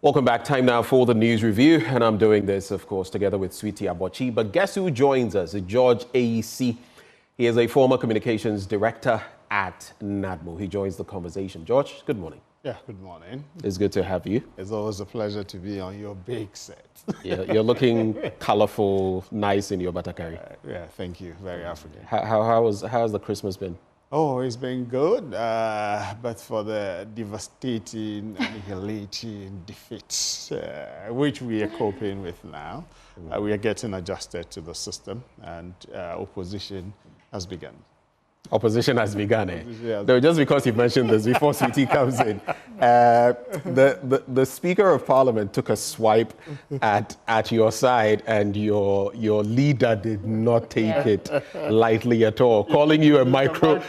Welcome back. Time now for the news review, and I'm doing this, of course, together with Sweetie Abochi. But guess who joins us? George AEC. He is a former communications director at NADMO. He joins the conversation. George, good morning. Yeah, good morning. It's good to have you. It's always a pleasure to be on your big set. Yeah, you're looking colorful, nice in your batakari. Yeah, thank you. Very African. How's the Christmas been? Oh, it's been good, but for the devastating, annihilating defeats, which we are coping with now, we are getting adjusted to the system, and opposition has begun. Opposition has begun, eh? No, just because you mentioned this before Sweetie comes in. The Speaker of Parliament took a swipe at your side, and your leader did not take it lightly at all, calling you a micro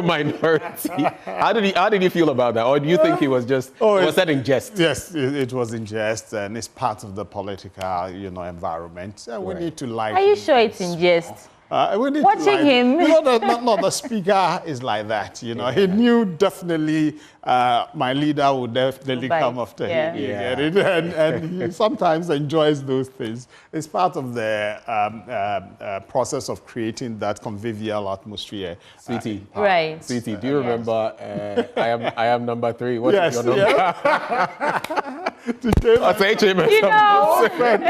minority. How did you feel about that? Or do you think he was just was that in jest? Yes, it was in jest, and it's part of the political, environment. We need to like. Are you sure it's in jest? Watching him. The speaker is like that. He knew definitely my leader would definitely come after him. And he sometimes enjoys those things. It's part of the process of creating that convivial atmosphere. Sweetie, right. Sweetie, do you remember? I am number 3. What is your number?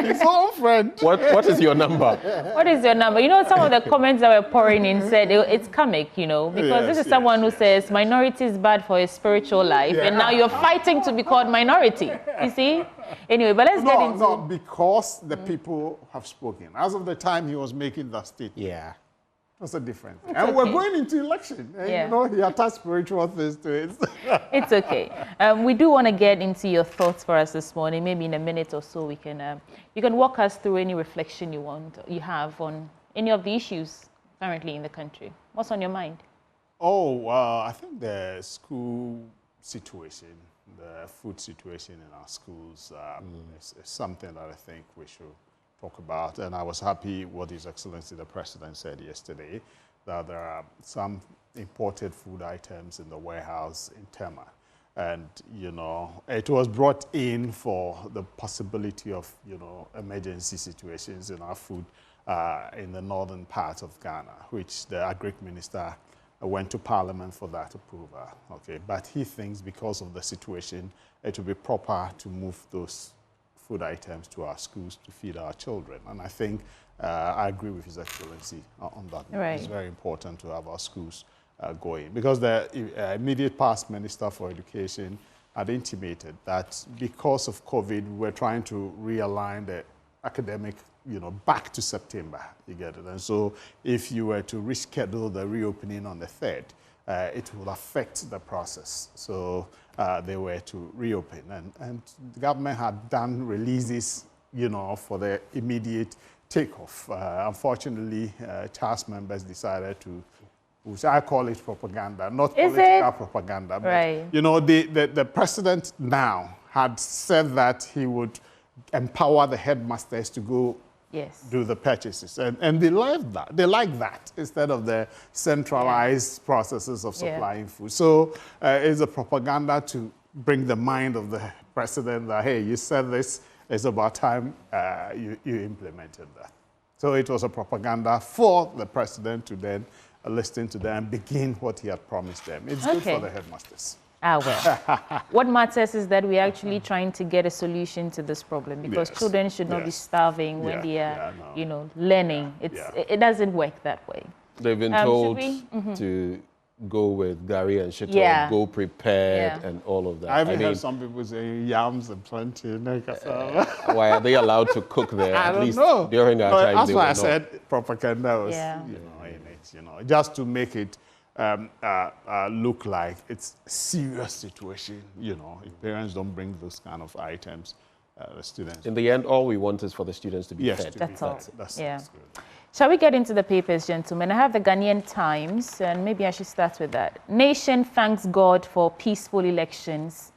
His own friend. What is your number? What is your number? Some of the comments that were pouring in said it's comic, because this is someone who says minority is bad for his spiritual life, and now you're fighting to be called minority. You see? Anyway, but let's get into... Not because the people have spoken. As of the time he was making that statement. Yeah. That's a difference. And we're going into election. And, he attached spiritual things to it. It's okay. We do want to get into your thoughts for us this morning. Maybe in a minute or so, we can you can walk us through any reflection you have on any of the issues currently in the country. What's on your mind? I think the school situation, the food situation in our schools is something that I think we should talk about. And I was happy what His Excellency the President said yesterday, that there are some imported food items in the warehouse in Tema. And, it was brought in for the possibility of, emergency situations in our food in the northern part of Ghana, which the Agric Minister went to Parliament for that approval. Okay, but he thinks because of the situation, it will be proper to move those food items to our schools to feed our children. And I think I agree with His Excellency on that. Right. It's very important to have our schools going, because the immediate past Minister for Education had intimated that because of COVID, we're trying to realign the academic back to September, you get it. And so if you were to reschedule the reopening on the 3rd, it will affect the process. So they were to reopen. And the government had done releases, for the immediate takeoff. Unfortunately, task members decided to, which I call it propaganda, not political propaganda. But, right. The president now had said that he would empower the headmasters to go do the purchases. And they like that. They like that instead of the centralized processes of supplying food. So it's a propaganda to bring the mind of the president that, hey, you said this, it's about time you implemented that. So it was a propaganda for the president to then listen to them and begin what he had promised them. It's good for the headmasters. Well, what matters is that we're actually trying to get a solution to this problem, because children should not be starving when they are, learning. It doesn't work that way. They've been told to go with Gary and Shito, go prepared and all of that. I even heard some people say yams and plantain. Why are they allowed to cook there? I at least know. During our time, that's they why were I said propaganda was, in it, just to make it look like it's a serious situation. If parents don't bring those kind of items, the students. In the end, all we want is for the students to be fed. That's all. That's good. Shall we get into the papers, gentlemen? I have the Ghanaian Times, and maybe I should start with that. Nation thanks God for peaceful elections.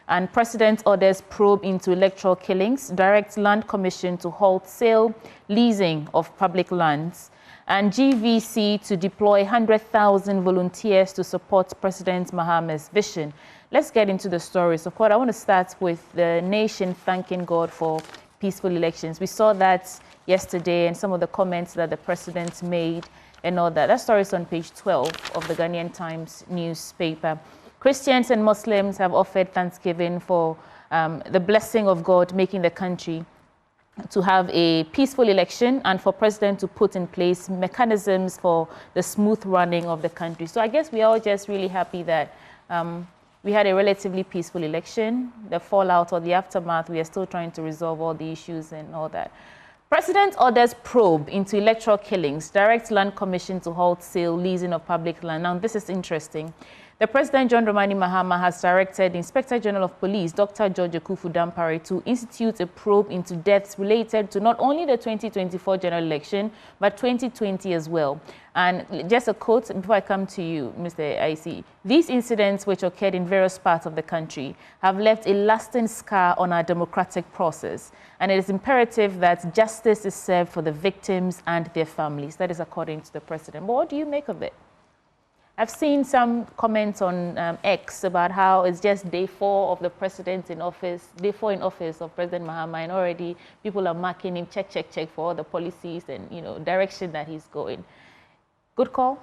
And President orders probe into electoral killings, directs Land Commission to halt sale, leasing of public lands. and GVC to deploy 100,000 volunteers to support President Mahama's vision. let's get into the story. So, Claude, I want to start with the nation thanking God for peaceful elections. We saw that yesterday and some of the comments that the president made and all that. That story is on page 12 of the Ghanaian Times newspaper. Christians and Muslims have offered thanksgiving for the blessing of God making the country to have a peaceful election and for President to put in place mechanisms for the smooth running of the country. So I guess we are all just really happy that we had a relatively peaceful election. The fallout or the aftermath, we are still trying to resolve all the issues and all that. President orders probe into electoral killings, directs Land Commission to halt sale, leasing of public land. Now, this is interesting. The President, John Dramani Mahama, has directed Inspector General of Police, Dr. George Akufu-Dampare, to institute a probe into deaths related to not only the 2024 general election, but 2020 as well. And just a quote before I come to you, Mr. IC. These incidents, which occurred in various parts of the country, have left a lasting scar on our democratic process. And it is imperative that justice is served for the victims and their families. That is according to the President. But what do you make of it? I've seen some comments on X about how it's just day 4 of the president in office, day 4 in office of President Mahama, and already people are marking him check for all the policies and direction that he's going. Good call?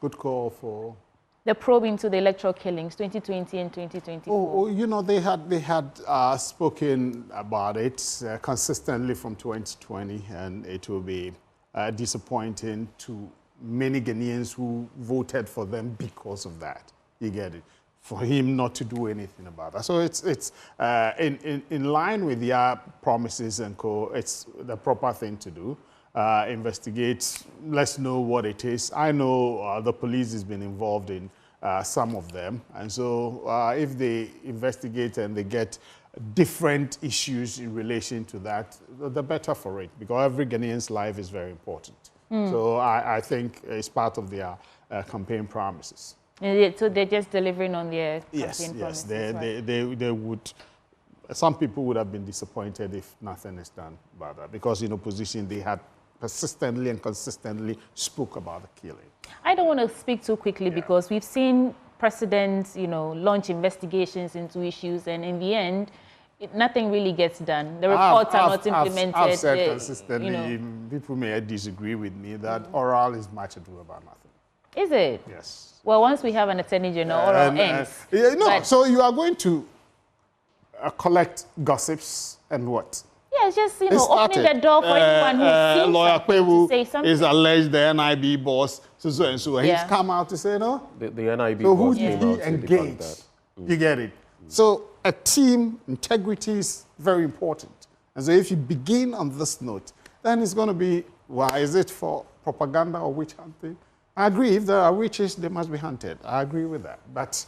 Good call for the probe into the electoral killings, 2020 and 2024. Oh, they had spoken about it consistently from 2020, and it will be disappointing to many Ghanaians who voted for them because of that. You get it? For him not to do anything about that. So it's in line with their promises and it's the proper thing to do. Investigate, let's know what it is. I know the police has been involved in some of them. And so if they investigate and they get different issues in relation to that, the better for it, because every Ghanaian's life is very important. So I think it's part of their campaign promises. So they're just delivering on their campaign promises? Yes, they would. Some people would have been disappointed if nothing is done about that, because in opposition they had persistently and consistently spoke about the killing. I don't want to speak too quickly because we've seen presidents, launch investigations into issues, and in the end, nothing really gets done. The reports are not implemented. I've said consistently, people may disagree with me, that oral is much ado about nothing. Is it? Yes. Well, once we have an attorney general, oral ends. So you are going to collect gossips and what? Yeah, it's just, opening the door for anyone who seems Lawyer to say something. is alleged the NIB boss, so and so. He's come out to say no. The NIB so boss who did came he out engage? that. You get it? So a team, integrity is very important. And so if you begin on this note, then it's going to be, why is it for propaganda or witch hunting? I agree, if there are witches, they must be hunted. I agree with that. But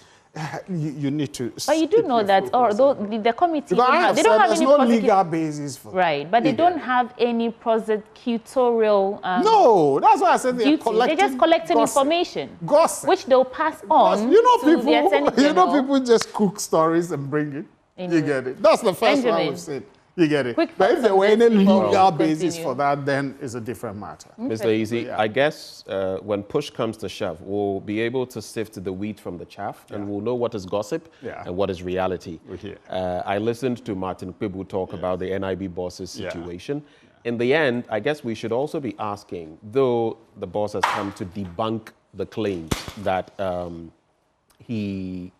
you need to... But you do know that, although the committee, they don't have any no legal basis for right, but they don't have any prosecutorial... no, that's why I said they're just collecting information. Gossip. Which they'll pass on to the Attorney General. people just cook stories and bring it. Anyway. You get it? That's the first one we've said. You get it? But if there were any legal basis for that, then it's a different matter. Mr. Easy, I guess when push comes to shove, we'll be able to sift the wheat from the chaff, and we'll know what is gossip and what is reality. I listened to Martin Kpebu talk about the NIB boss's situation. In the end, I guess we should also be asking, though the boss has come to debunk the claims that he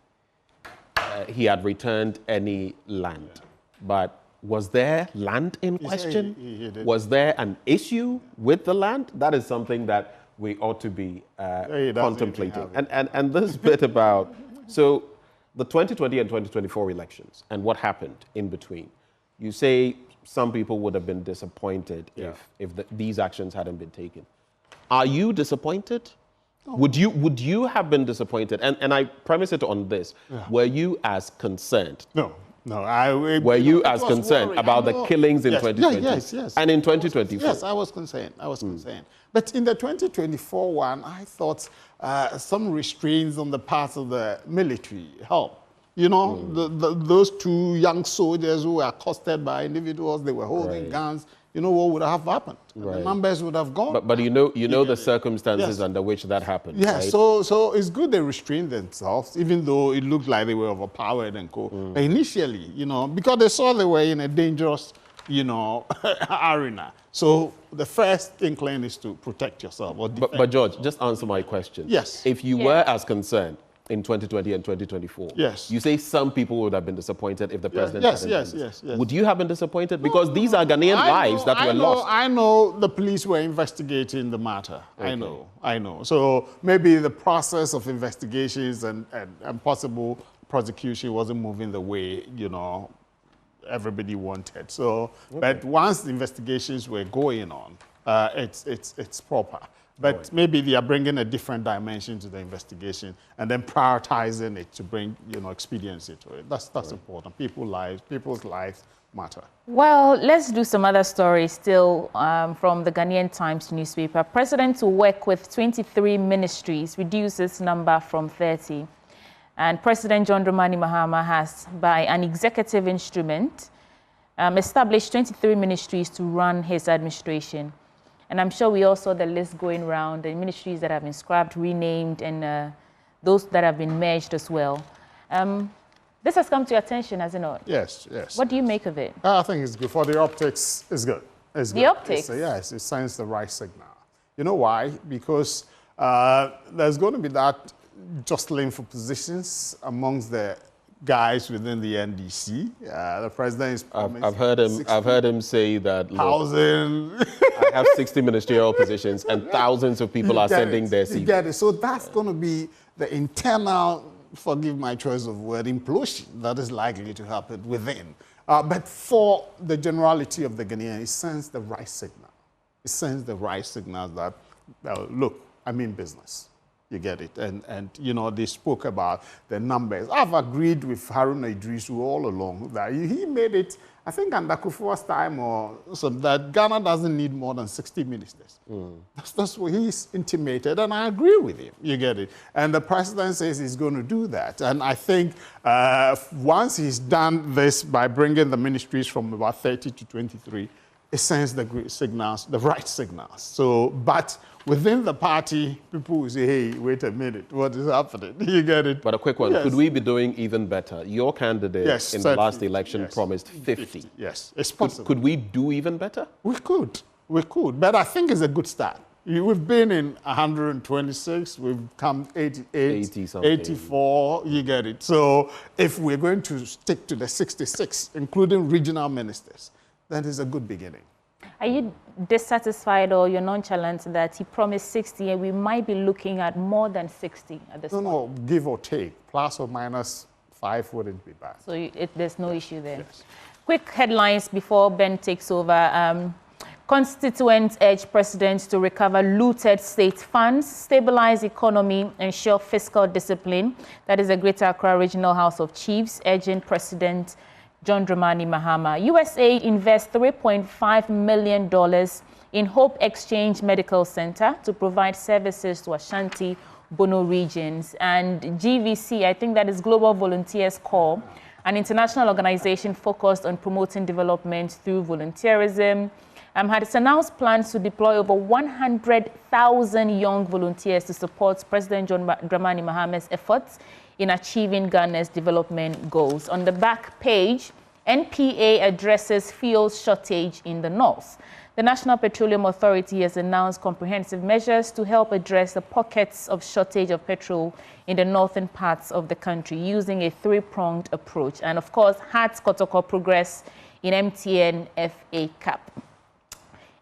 had returned any land, but was there land in question? Was there an issue with the land? That is something that we ought to be contemplating. And this bit about, so the 2020 and 2024 elections and what happened in between. You say some people would have been disappointed if these actions hadn't been taken. Are you disappointed? No. Would you have been disappointed? And I premise it on this. Were you as concerned? No. Were you as concerned about the killings in 2020? Yes. And in 2024? Yes, I was concerned. But in the 2024 one, I thought some restraints on the part of the military helped. You know, those two young soldiers who were accosted by individuals, they were holding guns. You know what would have happened? The numbers would have gone. But you know the circumstances under which that happened. Yes, right? so it's good they restrained themselves, even though it looked like they were overpowered and co. But initially, you know, because they saw they were in a dangerous, you know, arena. So the first inkling is to protect yourself. Or but George, just answer my question. Yes. If you were as concerned in 2020 and 2024. Yes. You say some people would have been disappointed if the president Yes. Would you have been disappointed? Because these are Ghanaian lives that were lost. I know the police were investigating the matter. Okay. I know. So maybe the process of investigations and possible prosecution wasn't moving the way, you know, everybody wanted. So, but once the investigations were going on, it's proper. But maybe they are bringing a different dimension to the investigation and then prioritizing it to bring, you know, expediency to it. That's important. People's lives matter. Well, let's do some other stories still from the Ghanaian Times newspaper. President to work with 23 ministries reduces number from 30. And President John Dramani Mahama has, by an executive instrument, established 23 ministries to run his administration. And I'm sure we all saw the list going around, the ministries that have been scrapped, renamed, and those that have been merged as well. This has come to your attention, has it not? Yes. What do you make of it? I think it's good. For the optics, it's good. It's good. The optics? Yes, it sends the right signal. You know why? Because there's going to be that jostling for positions amongst the guys within the NDC. The president is promised I've heard him say that 1,000. I have 60 ministerial positions and thousands of people are sending their CVs. You get it. So that's going to be the internal, forgive my choice of word, implosion that is likely to happen within. But for the generality of the Ghanaians, it sends the right signal. It sends the right signal that, look, I'm in business. You get it. And you know, they spoke about the numbers. I've agreed with Haruna Idrisu all along that he made it, I think under Kufuor's time or so, that Ghana doesn't need more than 60 ministers. That's what he's intimated, and I agree with him. You get it. And the president says he's going to do that. And I think once he's done this by bringing the ministries from about 30 to 23, it sends the signals, the right signals. So, but within the party, people will say, hey, wait a minute, what is happening? You get it? But a quick one, could we be doing even better? Your candidate in the last election promised 50. Yes, it's possible. Could we do even better? We could, but I think it's a good start. We've been in 126, we've come 88, 84, you get it. So if we're going to stick to the 66, including regional ministers, that is a good beginning. Are you dissatisfied or you're nonchalant that he promised 60 and we might be looking at more than 60 at this point? No, give or take. Plus or minus 5 wouldn't be bad. So there's no issue there. Yes. Quick headlines before Ben takes over. Constituents urge president to recover looted state funds, stabilize economy, ensure fiscal discipline. That is the Greater Accra Regional House of Chiefs urging President John Dramani Mahama. USAID invests $3.5 million in Hope Exchange Medical Center to provide services to Ashanti Bono regions. And GVC, I think that is Global Volunteers Corps, an international organization focused on promoting development through volunteerism, has announced plans to deploy over 100,000 young volunteers to support President John Dramani Mahama's efforts in achieving Ghana's development goals. On the back page, NPA addresses fuel shortage in the north. The National Petroleum Authority has announced comprehensive measures to help address the pockets of shortage of petrol in the northern parts of the country using a three-pronged approach. And of course, Hearts Kotoko progress in MTN FA Cup.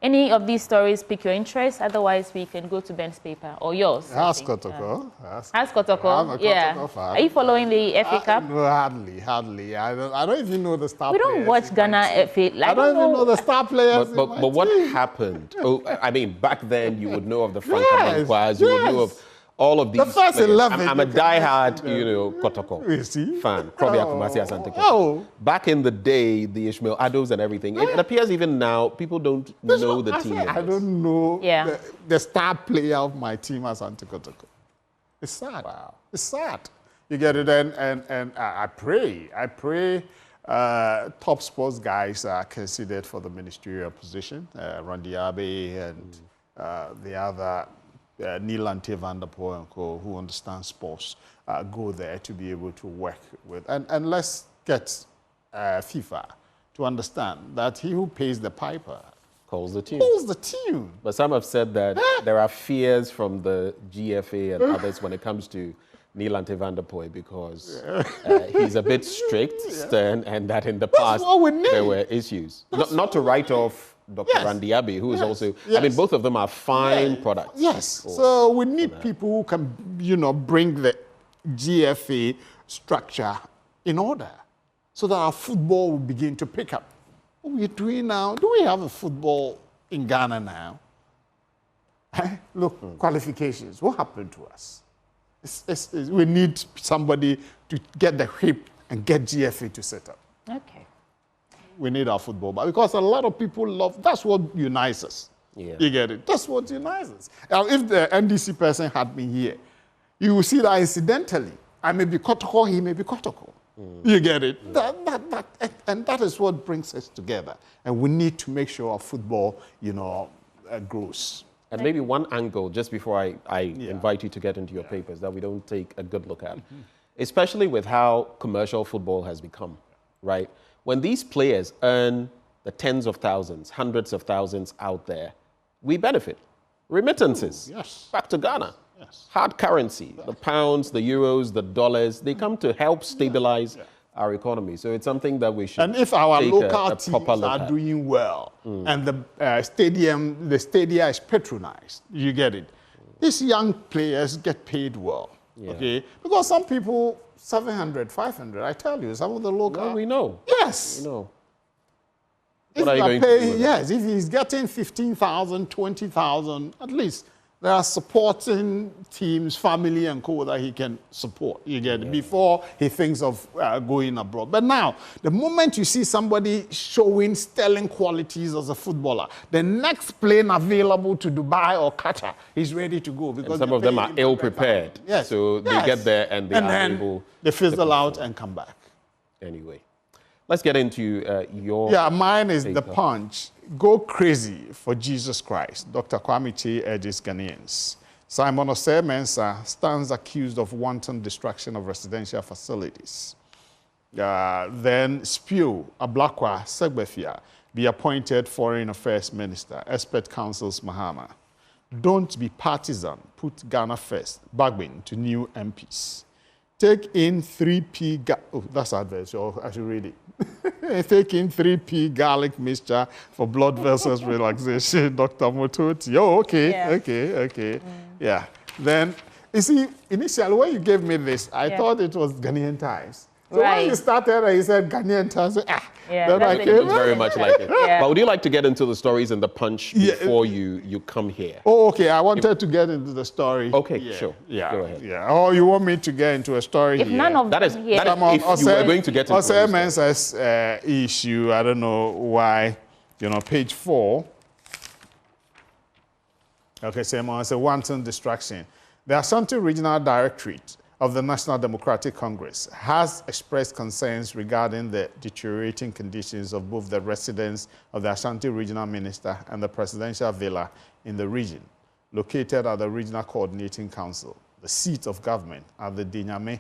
Any of these stories pique your interest? Otherwise, we can go to Ben's paper or yours. Hearts Kotoko. Hearts Kotoko. Yeah. Fan. Are you following the FA Cup? No, hardly. I don't even know the star players. We don't watch Ghana FA. I don't even know the star players. But what happened? Oh, I mean, back then you would know of the Frank Amankwaz, you would know of all of these. The first players. 11. I'm a diehard, Kotoko fan. Probably Akumasi Asante Kotoko. Back in the day, the Ishmael Ados and everything. It appears even now people don't know the team. I don't know the star player of my team, Asante Kotoko. It's sad. Wow. It's sad. You get it? And I pray top sports guys are considered for the ministerial position. Randy Abbey and the other Nielante van der Poel and co, who understand sports, go there to be able to work with. And let's get FIFA to understand that he who pays the piper calls the tune. Calls the tune. But some have said that there are fears from the GFA and others when it comes to Nielante van der Poel because he's a bit strict, stern, and that in the past there were issues. Not to write off Dr. Randy Abbey, who is also, I mean, both of them are fine products. Yes, so we need people who can, bring the GFA structure in order so that our football will begin to pick up. What are we doing now? Do we have a football in Ghana now? Look, qualifications, what happened to us? We need somebody to get the whip and get GFA to set up. Okay. We need our football, but because a lot of people love, that's what unites us. Yeah. You get it? That's what unites us. Now, if the NDC person had been here, you will see that incidentally, I may be Kotoko, he may be Kotoko. You get it? And that is what brings us together. And we need to make sure our football, grows. And maybe one angle, just before I invite you to get into your papers, that we don't take a good look at, especially with how commercial football has become, right? When these players earn the tens of thousands, hundreds of thousands out there, we benefit. Remittances back to Ghana. Hard currency, the pounds, the euros, the dollars, they come to help stabilize our economy. So it's something that we should And if our take local a teams are doing well and the stadia is patronized, you get it. These young players get paid well, okay? Because some people, 700, 500, I tell you, some of the local... Well, we know. Yes. We know. If What are you going to do with that? if he's getting 15,000, 20,000, at least there are supporting teams, family and co that he can support, you get it, before he thinks of going abroad. But now, the moment you see somebody showing sterling qualities as a footballer, the next plane available to Dubai or Qatar is ready to go. Because And some of them are ill-prepared. Yes. So they get there and they are able... They fizzle out and come back. Anyway, let's get into your... Yeah, mine is paper. The Punch. Go crazy for Jesus Christ. Dr. Kwame Che urges Ghanaians. Simon Osei Mensah stands accused of wanton destruction of residential facilities. Then Spew Ablakwa Segbefia be appointed Foreign Affairs Minister. Expert counsels Mahama. Don't be partisan. Put Ghana first. Bagbin to new MPs. Take in 3P... Oh, that's advert, so I should read it. Take in 3P garlic mixture for blood vessels relaxation, Dr. Mototi. Oh, okay, okay. Yeah. Then, you see, initially when you gave me this, I thought it was Ghanaian Times. So when you started and you said Ghanaian Times, then I came. Very much like it. But would you like to get into the stories in the Punch before you come here? Oh, okay. I wanted to get into the story. Okay, sure. Yeah. Go ahead. Yeah. Oh, you want me to get into a story If here? none of That is, them here... if you were going to get into Osei the Mensah's issue, I don't know why, page 4. Okay, Simon, it's a wanton distraction. The Ashanti Regional Directorate of the National Democratic Congress has expressed concerns regarding the deteriorating conditions of both the residence of the Ashanti Regional Minister and the presidential villa in the region, located at the Regional Coordinating Council. The seat of government at the Dinyame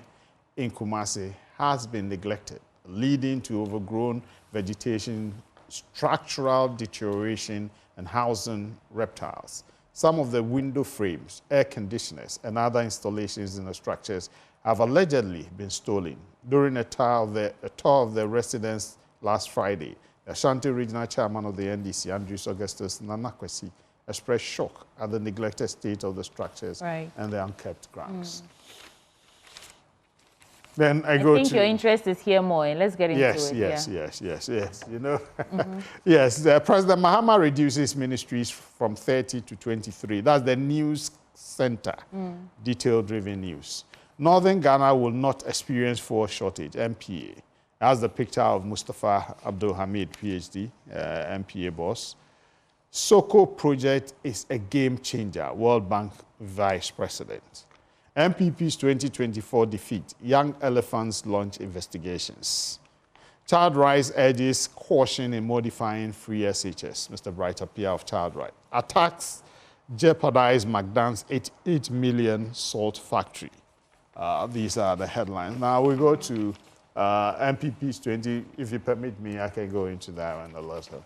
in Kumasi has been neglected, leading to overgrown vegetation, structural deterioration, and housing reptiles. Some of the window frames, air conditioners, and other installations in the structures have allegedly been stolen. During a tour of the residence last Friday, the Ashanti Regional Chairman of the NDC, Andrews Augustus Nanakwesi, expressed shock at the neglected state of the structures and the unkept grounds. Then I think your interest is here more, and let's get into it. Yes. Yes, President Mahama reduces ministries from 30 to 23. That's the news center, detail-driven news. Northern Ghana will not experience fuel shortage, MPA. That's the picture of Mustafa Abdul Hamid, PhD, MPA boss. Soko project is a game changer, World Bank Vice President. MPP's 2024 defeat. Young elephants launch investigations. Child Rights urges caution in modifying free SHS. Mr. Bright Appear of Child Rights. Attacks jeopardize McDonald's 8 million salt factory. These are the headlines. Now we go to MPP's 20. If you permit me, I can go into that one a little.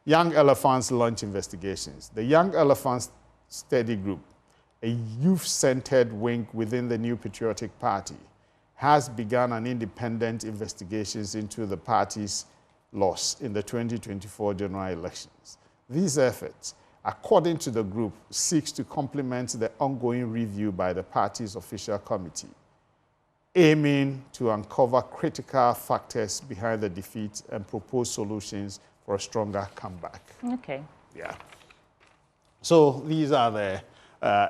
Young Elephants launch investigations. The Young Elephants Study Group, a youth-centered wing within the New Patriotic Party, has begun an independent investigations into the party's loss in the 2024 general elections. These efforts, according to the group, seeks to complement the ongoing review by the party's official committee, aiming to uncover critical factors behind the defeat and propose solutions for a stronger comeback. Okay. Yeah. So these are the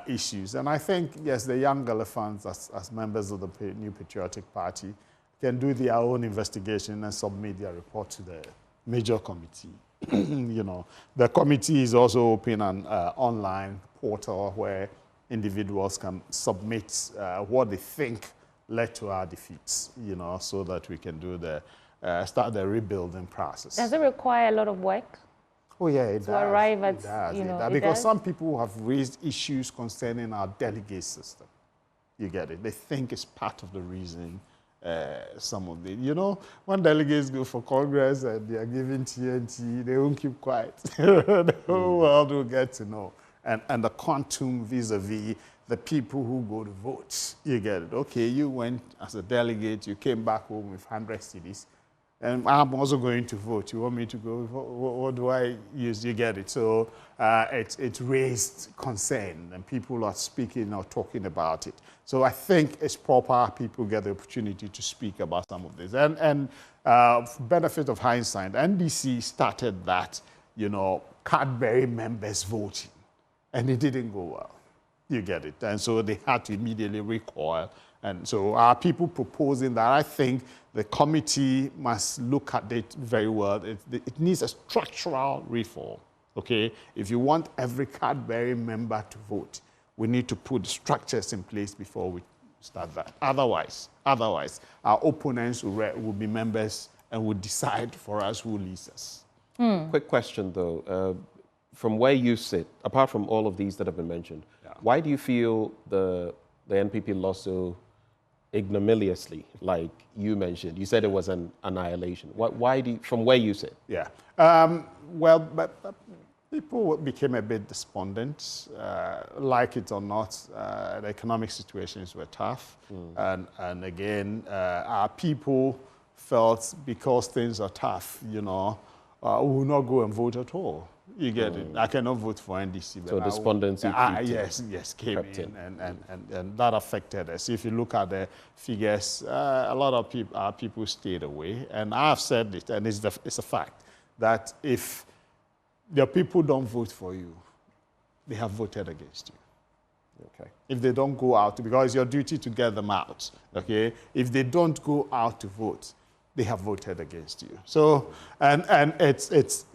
issues. And I think, yes, the Young Elephants, as members of the New Patriotic Party, can do their own investigation and submit their report to the major committee. You know, the committee is also open an online portal where individuals can submit what they think led to our defeats, you know, so that we can do the start the rebuilding process. Does it require a lot of work? Oh yeah, it to does. arrive at, it does, you know, it does. it Because does? some people have raised issues concerning our delegate system. You get it? They think it's part of the reason some of the, you know, when delegates go for Congress and they are given TNT, they won't keep quiet. The whole world will get to know. And the quantum vis-a-vis the people who go to vote. You get it? Okay, you went as a delegate, you came back home with 100 cities. And I'm also going to vote. You want me to go? What do I use? You get it? So it's raised concern, and people are speaking or talking about it. So I think it's proper people get the opportunity to speak about some of this. And benefit of hindsight, NDC started that, you know, card-bearing members voting, and it didn't go well. You get it? And so they had to immediately recoil. And so our people proposing that, I think the committee must look at it very well. It needs a structural reform, okay? If you want every card-bearing member to vote, we need to put structures in place before we start that. Otherwise, our opponents will be members and will decide for us who leads us. Quick question, though. From where you sit, apart from all of these that have been mentioned, why do you feel the NPP lost so ignominiously, like you mentioned? You said it was an annihilation. Why do you, from where you sit? Yeah. Well, but people became a bit despondent. Like it or not, the economic situations were tough. And again, our people felt because things are tough, you know, we will not go and vote at all. You get it? I cannot vote for NDC. But So despondency yes, came in, and that affected us. If you look at the figures, a lot of our people stayed away. And I've said it, and it's a fact, that if the people don't vote for you, they have voted against you. Okay. If they don't go out, because it's your duty to get them out, okay? If they don't go out to vote, they have voted against you. So, and it's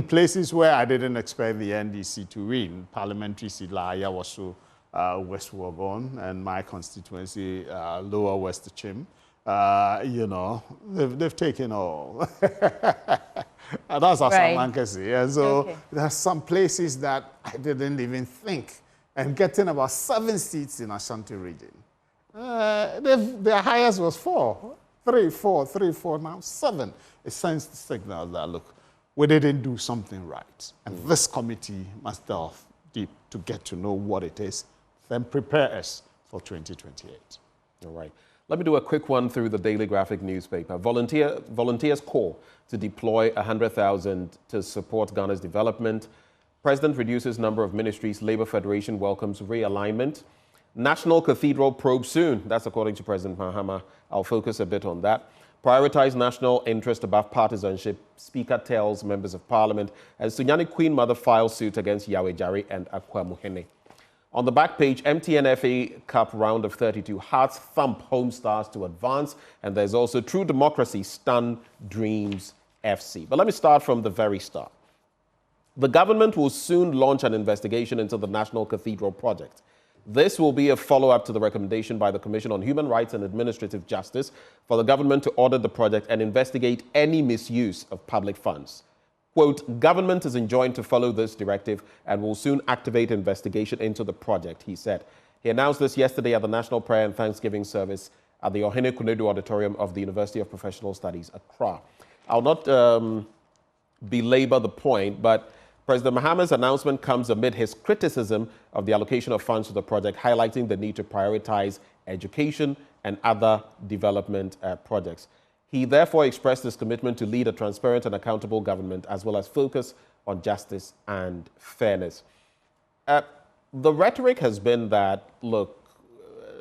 places where I didn't expect the NDC to win. Parliamentary seat like Ayawaso, West Wuogon, and my constituency, Lower West Chim. You know, they've taken all. And that's as Amankasi. And so there are some places that I didn't even think. And getting about 7 seats in Ashanti region. Their highest was 4. 3, 4, now 7. It sends the signal that, look, we didn't do something right. And this committee must delve deep to get to know what it is, then prepare us for 2028. All right. Let me do a quick one through the Daily Graphic newspaper. Volunteers call to deploy 100,000 to support Ghana's development. President reduces number of ministries. Labour Federation welcomes realignment. National Cathedral probe soon. That's according to President Mahama. I'll focus a bit on that. Prioritize national interest above partisanship. Speaker tells members of parliament. And Sunyani Queen Mother files suit against Yahweh Jare and Akwa Muhene. On the back page, MTN FA Cup round of 32. Hearts thump Home Stars to advance. And there's also True Democracy stun Dreams FC. But let me start from the very start. The government will soon launch an investigation into the National Cathedral project. This will be a follow-up to the recommendation by the Commission on Human Rights and Administrative Justice for the government to audit the project and investigate any misuse of public funds. Quote, government is enjoined to follow this directive and will soon activate investigation into the project, he said. He announced this yesterday at the National Prayer and Thanksgiving Service at the Ohene Kunedu Auditorium of the University of Professional Studies, Accra. I'll not belabor the point, but President Mahama's announcement comes amid his criticism of the allocation of funds to the project, highlighting the need to prioritize education and other development projects. He therefore expressed his commitment to lead a transparent and accountable government, as well as focus on justice and fairness. The rhetoric has been that, look,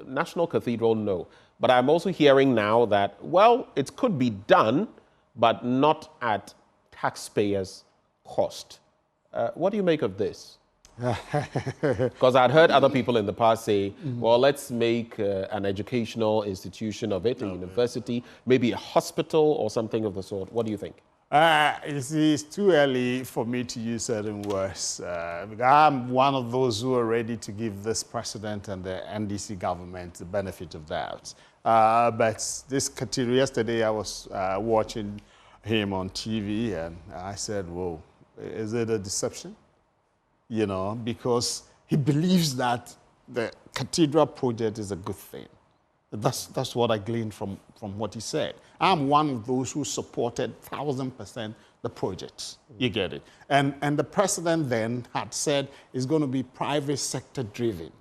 National Cathedral, no. But I'm also hearing now that, well, it could be done, but not at taxpayers' cost. What do you make of this? Because I'd heard other people in the past say, well, let's make an educational institution of it, a university, maybe a hospital or something of the sort. What do you think? You see, it's too early for me to use certain words. I'm one of those who are ready to give this president and the NDC government the benefit of that. But this Cathedral, yesterday I was watching him on TV and I said, whoa, is it a deception? You know, because he believes that the Cathedral project is a good thing. That's what I gleaned from what he said. I'm one of those who supported 1,000% the project. You get it? And the president then had said it's going to be private sector driven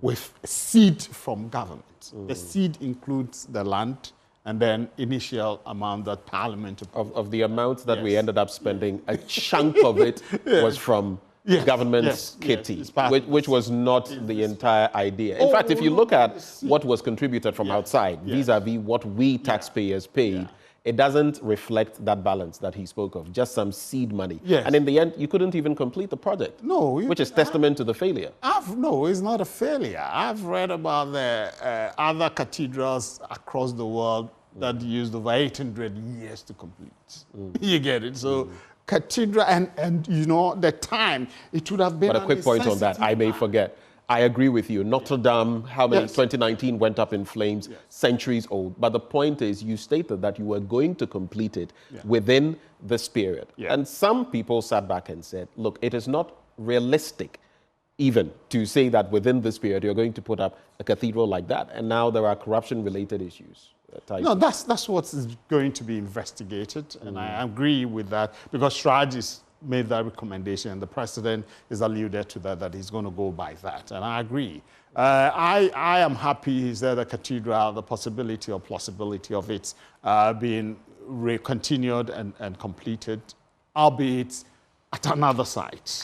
with seed from government. The seed includes the land and then initial amount that Parliament... Of the amount that we ended up spending, a chunk of it was from government's kitty, which was not the entire idea. In fact, if you look at what was contributed from outside, vis-a-vis what we taxpayers paid, it doesn't reflect that balance that he spoke of, just some seed money. And in the end, you couldn't even complete the project, which is testament to the failure. No, it's not a failure. I've read about the other cathedrals across the world that used over 800 years to complete. You get it? So Cathedral, and you know, the time, it would have been... But a quick point on that, I may forget. I agree with you. Notre Dame, how many, 2019 went up in flames, centuries old. But the point is, you stated that you were going to complete it within this period. And some people sat back and said, look, it is not realistic even to say that within this period you're going to put up a cathedral like that. And now there are corruption-related issues. No, that's what's going to be investigated, and I agree with that, because strategists made that recommendation, and the president is alluded to that he's going to go by that, and I agree. I am happy, he said, the cathedral, the possibility or plausibility of it being continued and completed, albeit at another site,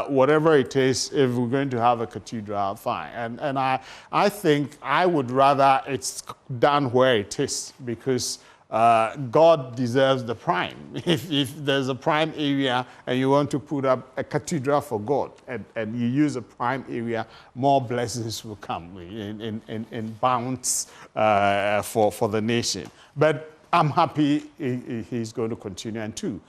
whatever it is, if we're going to have a cathedral, fine. And I think I would rather it's done where it is, because God deserves the prime. If there's a prime area and you want to put up a cathedral for God and you use a prime area, more blessings will come in bounds for the nation. But I'm happy he's going to continue. And two,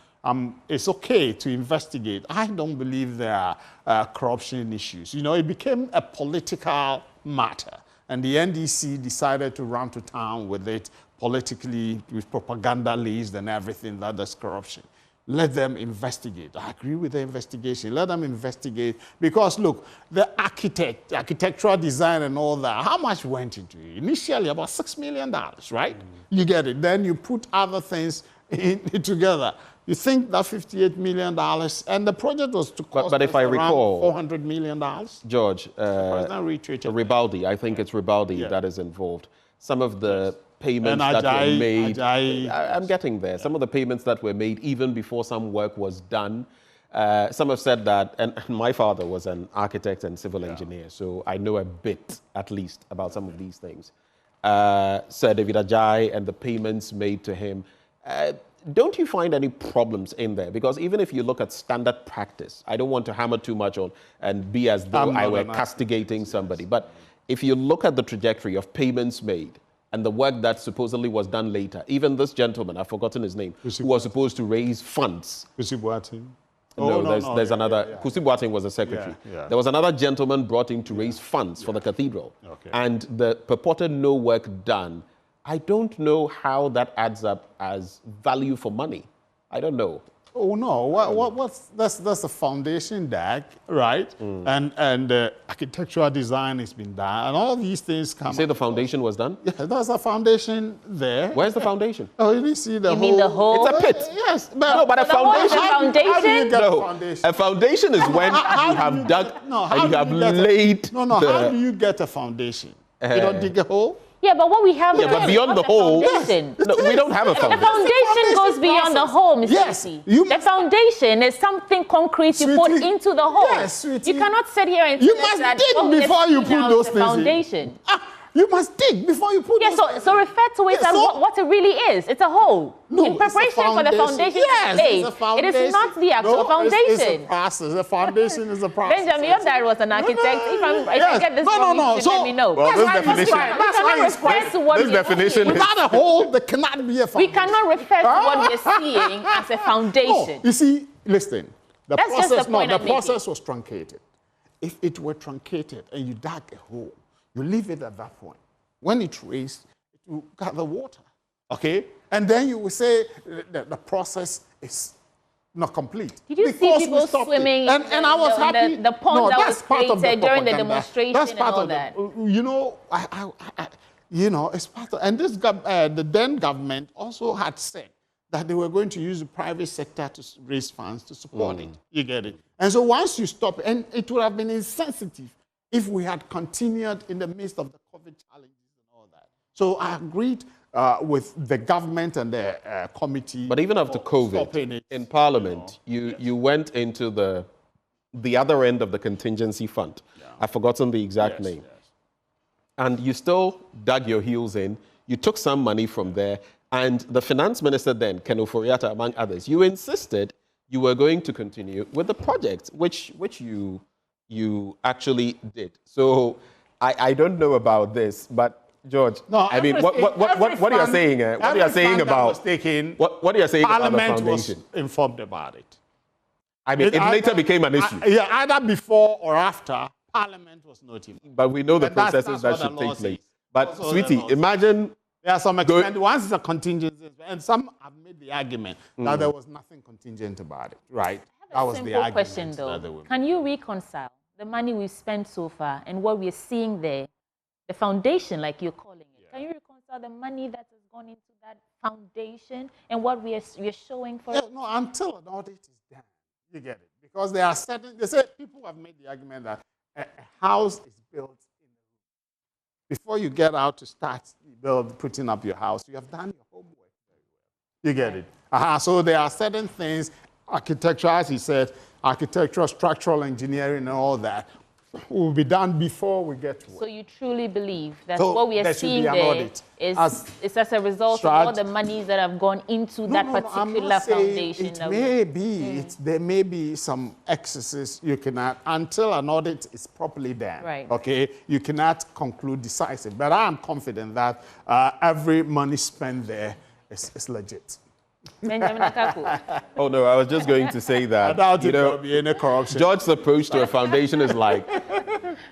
it's okay to investigate. I don't believe there are corruption issues. You know, it became a political matter, and the NDC decided to run to town with it politically, with propaganda lists and everything, that there's corruption. Let them investigate. I agree with the investigation. Let them investigate, because look, the architectural design and all that, how much went into it? Initially, about $6 million, right? You get it. Then you put other things together. You think that $58 million, and the project was to cost but if I recall, $400 million? George, Ribaldi, I think it's Ribaldi that is involved. Some of the payments that were made, I'm getting there. Some of the payments that were made even before some work was done. Some have said that, and my father was an architect and civil engineer, so I know a bit, at least, about some of these things. Sir David Ajayi and the payments made to him. Don't you find any problems in there? Because even if you look at standard practice, I don't want to hammer too much on and be as though I were castigating somebody. But if you look at the trajectory of payments made and the work that supposedly was done later, even this gentleman, I've forgotten his name, who was supposed to raise funds. there's another. Kusi Boateng was the secretary. There was another gentleman brought in to raise funds for the cathedral. And the purported no work done. I don't know how that adds up as value for money. I don't know. Oh no! That's the foundation deck, right? And architectural design has been done, and all these things come. You say the foundation was done? Yeah, there's a foundation there. Where's the foundation? Oh, you didn't see the You mean the whole? It's a pit. Yes, No, but a foundation. How do you get a foundation? A foundation is when you have dug and you have laid. How do you get a foundation? You don't dig a hole. Yeah, but what we have but beyond the hole, no, we don't have a foundation. The foundation goes beyond the hole, Mr. Yes, C. you The foundation is something concrete you put into the hole. Yes, sweetie. You cannot sit here and You say must that, dig before you put those things in. Foundation. You must dig before you put. Yeah, so refer to it as what it really is. It's a hole. No, in preparation for the foundation yes, to be laid. It's a foundation. It is not the actual foundation. It's a process. The foundation is a process. Benjamin, your dad was an architect. If I get this wrong, you should let me know. Well, this definition. This definition. Without a hole, there cannot be a foundation. We cannot refer to what we're seeing as a foundation. No, you see, listen. The That's just process, the point I'm process was truncated. If it were truncated and you dug a hole, you leave it at that point. When it raised, it will gather water, okay? And then you will say that the process is not complete. Did you see people swimming and I was happy. The pond that was created during the demonstration that's part and all of that? You know, it's part of, and this the then government also had said that they were going to use the private sector to raise funds to support it. You get it? And so once you stop, and it would have been insensitive if we had continued in the midst of the COVID challenges and all that. So I agreed with the government and the committee. But even after COVID, in Parliament, you went into the other end of the contingency fund. Yeah. I've forgotten the exact name. Yes. And you still dug your heels in. You took some money from there. And the finance minister then, Ken Oforiatta, among others, you insisted you were going to continue with the project, which you actually did. So I don't know about this, but George, no, I mean, what are you saying? What are you saying about what are you saying about the foundation? Was informed about it. I mean, it later became an issue. Either before or after, Parliament was notified. But we know the processes that should take place. But sweetie, imagine. There are some extent. Once it's a contingency, and some have made the argument that there was nothing contingent about it, right? That was the argument. Question, though. Can you reconcile the money we've spent so far and what we're seeing there, the foundation, like you're calling it? Yeah. Can you reconcile the money that has gone into that foundation and what we're showing for it? No, until an audit is done, you get it. Because there are certain, they say people have made the argument that a house is built in the room. Before you get out to start putting up your house, you have done your homework very well. You get it. So there are certain things, architecture, as he said, architectural, structural engineering and all that will be done before we get to work. So you truly believe that what we are seeing there is as a result of all the monies that have gone into that particular foundation? It may be, there may be some excesses you cannot, until an audit is properly done, right. Okay? You cannot conclude decisive. But I am confident that every money spent there is legit. Benjamin Akaku. Oh no, I was just going to say that. I doubt there will be any corruption. George's approach to a foundation is like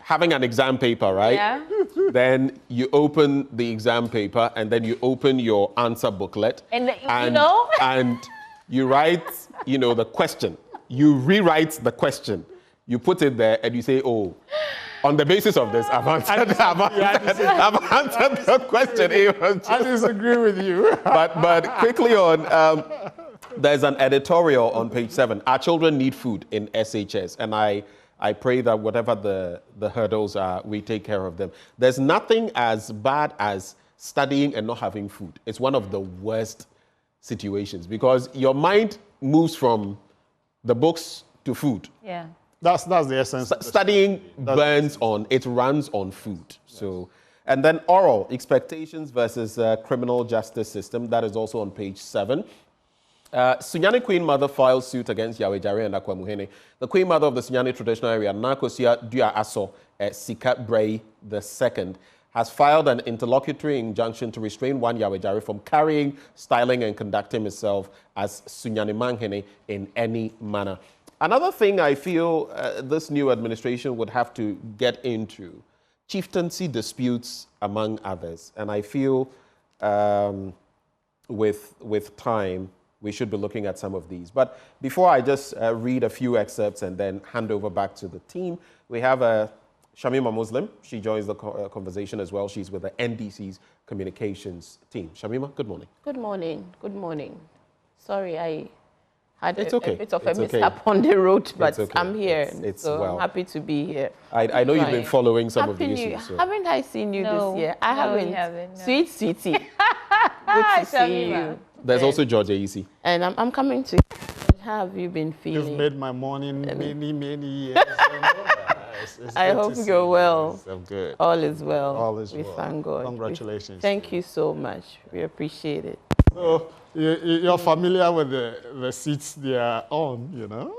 having an exam paper, right? Yeah. Then you open the exam paper and then you open your answer booklet. And and you write, the question. You rewrite the question. You put it there and you say, oh, on the basis of this, I've answered the question. I disagree with you. But quickly on, there's an editorial on page 7. Our children need food in SHS. And I pray that whatever the hurdles are, we take care of them. There's nothing as bad as studying and not having food. It's one of the worst situations because your mind moves from the books to food. Yeah. That's the essence. Studying runs on food. Yes. So, and then oral expectations versus criminal justice system. That is also on page 7. Sunyani Queen Mother files suit against Yahweh Jare and Akwamuhene. The Queen Mother of the Sunyani traditional area, Nakosia Dua Aso Sika Bray II, has filed an interlocutory injunction to restrain one Yahweh Jare from carrying, styling, and conducting himself as Sunyani Manhene in any manner. Another thing I feel this new administration would have to get into, chieftaincy disputes among others. And I feel with time, we should be looking at some of these. But before I just read a few excerpts and then hand over back to the team, we have Shamima Muslim. She joins the conversation as well. She's with the NDC's communications team. Shamima, good morning. Good morning. Good morning. Sorry, I had a bit of a It's mishap on the road, but okay. I'm here. So I'm happy to be here. I know you've been following some of the issues. So. Haven't I seen you this year? I haven't. You haven't, no. Sweet sweetie. Good to see you. There's also George Aisi. And I'm coming to. How have you been feeling? You've made my morning many years. I hope you're well. I'm good. All is well. All is we well. thank God. Congratulations. Thank you so much. We appreciate it. So you're familiar with the seats they are on, you know?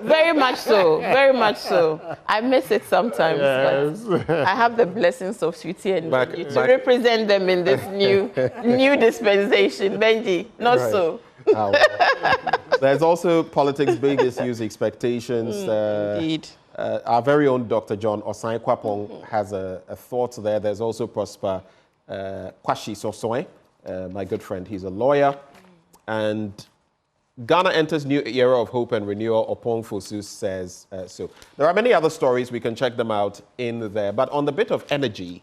Very much so. Very much so. I miss it sometimes. Yes. But I have the blessings of Sweetie and Benji to back. represent them in this new dispensation. Benji, not Right. so. Oh, well. There's also politics, big issues, expectations. Indeed. Our very own Dr. John Osai Kwapong has a thought there. There's also Prosper Kwashi Sosoe, my good friend. He's a lawyer. And Ghana enters new era of hope and renewal. Opong Fosu says so. There are many other stories. We can check them out in there. But on the bit of energy,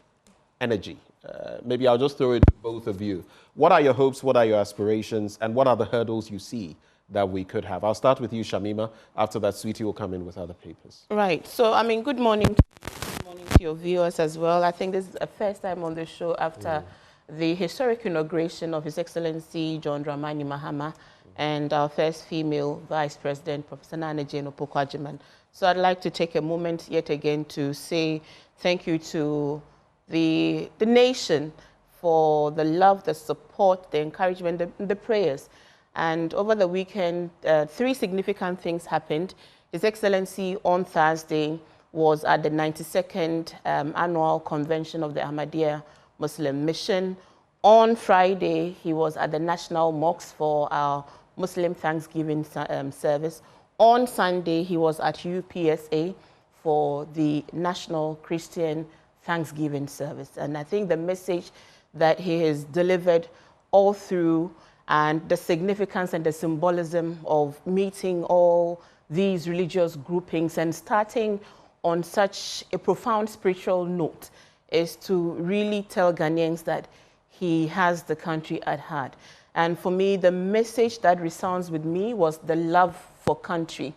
maybe I'll just throw it to both of you. What are your hopes? What are your aspirations? And what are the hurdles you see that we could have? I'll start with you, Shamima. After that, Sweetie will come in with other papers. Right. So, I mean, good morning to your viewers as well. I think this is the first time on the show after the historic inauguration of His Excellency John Dramani Mahama and our first female Vice President, Professor Nana Jane Opoku-Agyeman. So I'd like to take a moment yet again to say thank you to the nation for the love, the support, the encouragement, the prayers. And over the weekend, 3 significant things happened. His Excellency on Thursday was at the 92nd annual convention of the Ahmadiyya Muslim Mission. On Friday, he was at the National Mosque for our Muslim Thanksgiving service. On Sunday, he was at UPSA for the National Christian Thanksgiving service. And I think the message that he has delivered all through and the significance and the symbolism of meeting all these religious groupings and starting on such a profound spiritual note is to really tell Ghanaians that he has the country at heart. And for me, the message that resounds with me was the love for country.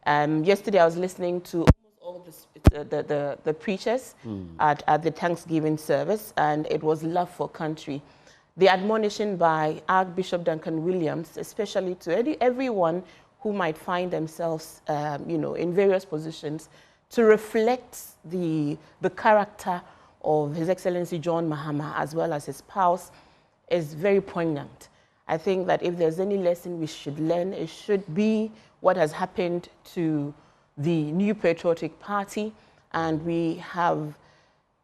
Yesterday, I was listening to almost all the preachers at the Thanksgiving service, and it was love for country. The admonition by Archbishop Duncan Williams, especially to everyone who might find themselves, in various positions, to reflect the character of His Excellency John Mahama as well as his spouse is very poignant. I think that if there's any lesson we should learn, it should be what has happened to the New Patriotic Party, and we have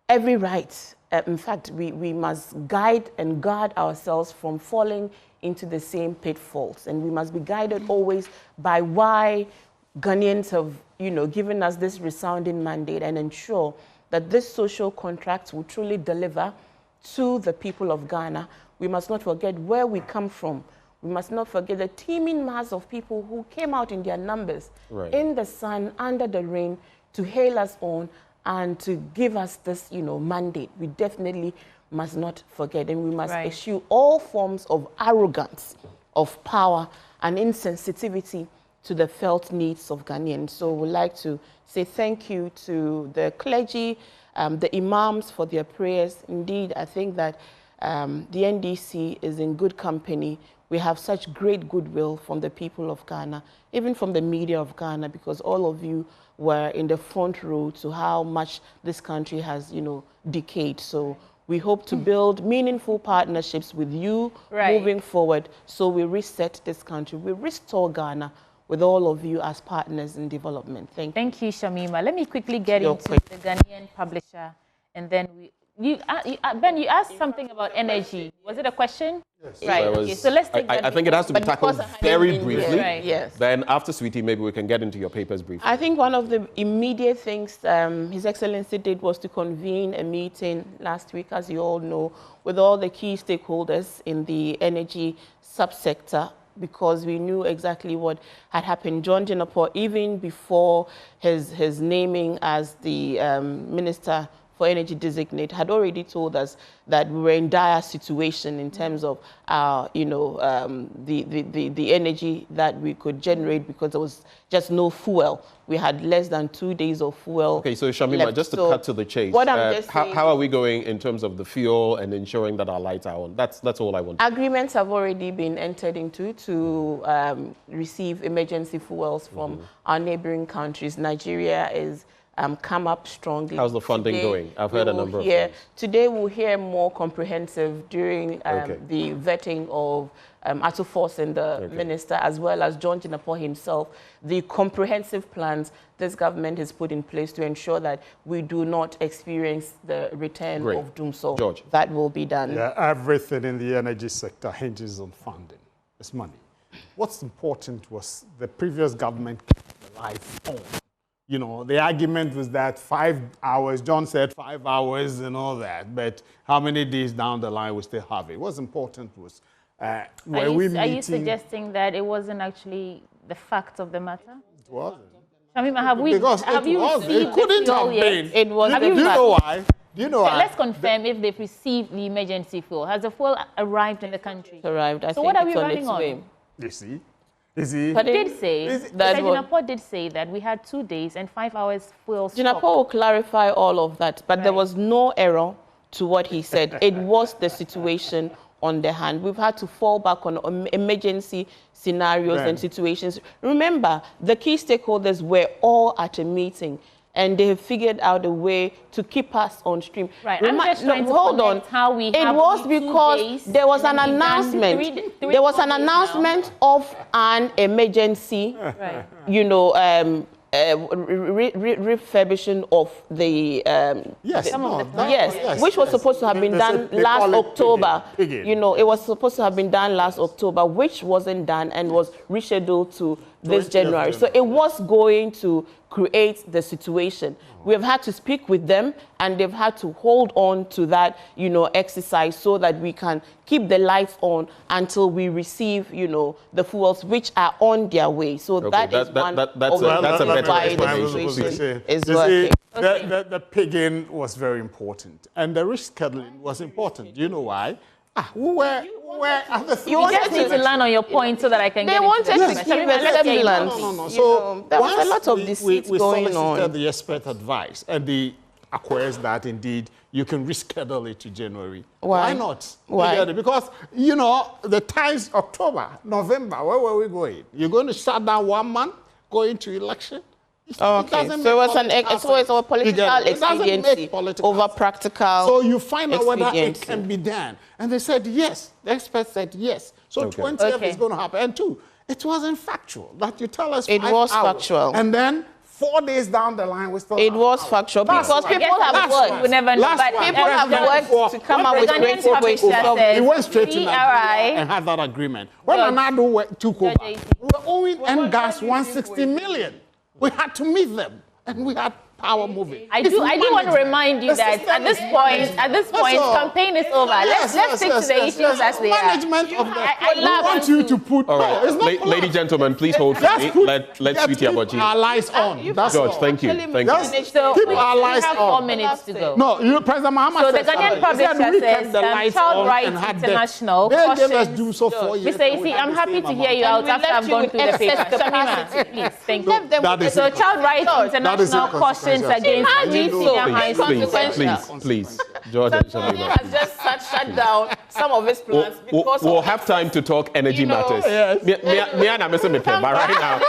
every right. In fact, we must guide and guard ourselves from falling into the same pitfalls. And we must be guided always by why Ghanaians have, given us this resounding mandate and ensure that this social contract will truly deliver to the people of Ghana. We must not forget where we come from. We must not forget the teeming mass of people who came out in their numbers, in the sun, under the rain, to hail us on and to give us this, mandate. We definitely must not forget, and we must eschew all forms of arrogance, of power, and insensitivity to the felt needs of Ghanaians. So we'd like to say thank you to the clergy, the imams for their prayers. Indeed, I think that the NDC is in good company. We have such great goodwill from the people of Ghana, even from the media of Ghana, because all of you were in the front row to how much this country has, decayed. So we hope to build meaningful partnerships with you moving forward, so we reset this country, we restore Ghana with all of you as partners in development. Thank you. Thank you, Shamima. Let me quickly get into the Ghanaian publisher, and then Ben, you asked something about energy. Was it a question? Yes. Right. Okay. So let's take that. I think it has to be tackled very briefly. Right. Yes. Then after Sweetie, maybe we can get into your papers briefly. I think one of the immediate things His Excellency did was to convene a meeting last week, as you all know, with all the key stakeholders in the energy subsector, because we knew exactly what had happened. John Jinapor, even before his naming as the Minister for Energy designate, had already told us that we were in dire situation in terms of our, the energy that we could generate, because there was just no fuel. We had less than 2 days of fuel. Okay, so Shamima, left. just to So cut to the chase, what I'm just saying, how are we going in terms of the fuel and ensuring that our lights are on? That's all I want. agreements have already been entered into to receive emergency fuels from our neighboring countries. Nigeria is come up strongly. How's the funding going? I've heard a number of things. Today we'll hear more comprehensive during the vetting of Ato Force and the minister, as well as John Jinapor himself, the comprehensive plans this government has put in place to ensure that we do not experience the return of doom. So George. that will be done. Yeah, everything in the energy sector hinges on funding. It's money. What's important was the previous government kept the lights on. You know, the argument was that 5 hours, John said 5 hours and all that, but how many days down the line we still have it? What's important was, Are you suggesting that it wasn't actually the fact of the matter? It wasn't. Shamima, have you received It couldn't the have fuel been. yet? It was. Do you know why? Do you know why? Let's confirm if they've received the emergency fuel. Has the fuel arrived in the country? Arrived. So what are we running on? You see? You see? But He did say, that Jinapor did say that we had 2 days and 5 hours fuel stock. Jinapor will clarify all of that, but there was no error to what he said. It was the situation on the hand. We've had to fall back on emergency scenarios and situations. Remember, the key stakeholders were all at a meeting, and they have figured out a way to keep us on stream. Right. I'm just trying to hold on. How we it have was 2 because days, there was an announcement. There was an announcement of an emergency. Right. You know, refurbishing of the which was supposed to have been done last October. You know, it was supposed to have been done last October, which wasn't done and was rescheduled to this January. So it was going to create the situation. We have had to speak with them, and they've had to hold on to that, you know, exercise so that we can keep the lights on until we receive, you know, the fuels which are on their way. So that's a better situation is working. The pigging was very important, and the rescheduling was important. Do you know why? You just need to land on your point so that I can get into wanted to keep a semblance. No. So there was a lot of deceit going on. We solicited the expert advice, and the acquires that indeed you can reschedule it to January. Why not? Why? Because, you know, the times October, November, where were we going? You're going to shut down 1 month, going to election? Okay, so it's a political expediency over practical. So you find out whether it can be done. And they said yes. The experts said yes. So 20th is going to happen. And 2, it wasn't factual. That you tell us 5 hours. It was factual. And then 4 days down the line, we still it was factual because people have worked. We never know. But people have worked to come up with creative ways to solve it. It went straight to Nigeria and had that agreement. When Anadu took over, we were owing NGAS 160 million. We had to meet them, and we had power moving. I do want to remind you that at this point, campaign is over. Let's stick to the issues as they are. Management of that. We want you to put. All right, ladies and gentlemen, please hold for me. Let's Sweetie Abaji. Keep our lights on. That's George, all. thank you. So keep our lights have on. 4 minutes to go. No, President Mahama so the Ghanaian publisher says Child Rights International cautions. Mr. Isi, I'm happy to hear you out after I've gone through the paper. Shamima, please, thank you. So Child Rights International cautions against senior high school. Please, George and Shamima. Has just shut down some of his plans because we'll have time to talk energy matters. But right now,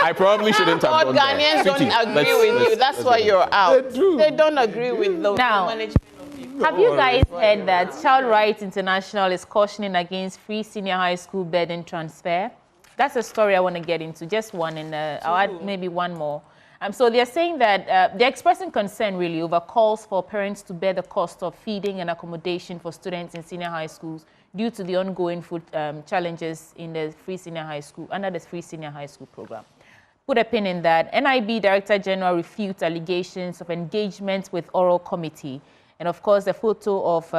I probably shouldn't have gone there. Ghanaians don't agree with you. That's why you're out. They don't agree with the management of people. Have you guys heard that Child Rights International is cautioning against free senior high school burden transfer? That's a story I want to get into. Just one, and I'll add maybe one more. So they're saying that they're expressing concern really over calls for parents to bear the cost of feeding and accommodation for students in senior high schools due to the ongoing food challenges in the free senior high school, under the free senior high school program. Put a pin in that. NIB Director General refutes allegations of engagement with oral committee. And of course, the photo of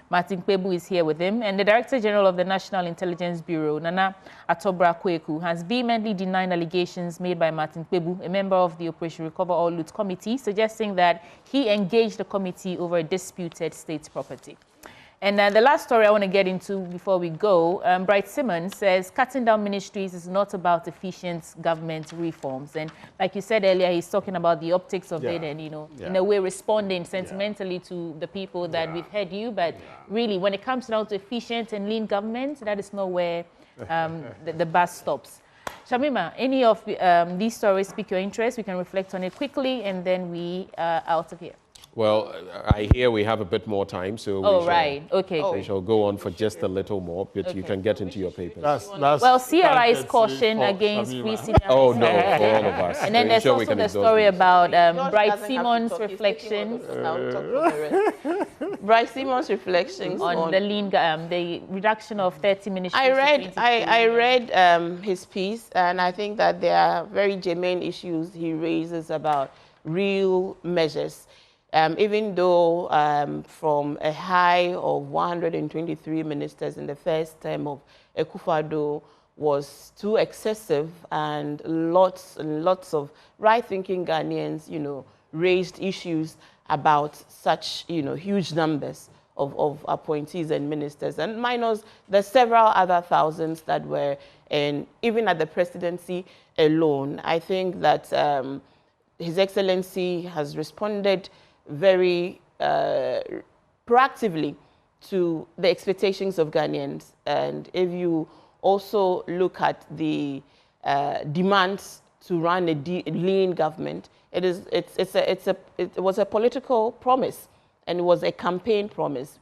Martin Kpebu is here with him. And the Director General of the National Intelligence Bureau, Nana Atobra Kweku, has vehemently denied allegations made by Martin Kpebu, a member of the Operation Recover All Loot Committee, suggesting that he engaged the committee over a disputed state property. And the last story I want to get into before we go, Bright Simmons says cutting down ministries is not about efficient government reforms. And like you said earlier, he's talking about the optics of it and, you know, in a way responding sentimentally to the people that we've heard you. But really, when it comes down to efficient and lean government, that is not where the bus stops. Shamima, any of these stories pique your interest? We can reflect on it quickly and then we are out of here. Well, I hear we have a bit more time, so we shall go on for just a little more, but you can get into your papers. Well, CRI's caution against free senior. Oh, no, for all of us. And then there's also the story about Bright Simmons' reflections. Bright Simmons' reflections on the lean, the reduction of 30 ministries. I read his piece, and I think that there are very germane issues he raises about real measures. Even though from a high of 123 ministers in the first term of Akufo-Addo was too excessive, and lots of right-thinking Ghanaians, you know, raised issues about such, you know, huge numbers of appointees and ministers, and minus the several other thousands that were in, even at the presidency alone. I think that His Excellency has responded very proactively to the expectations of Ghanaians. And if you also look at the demands to run a lean government, it was a political promise, and it was a campaign promise.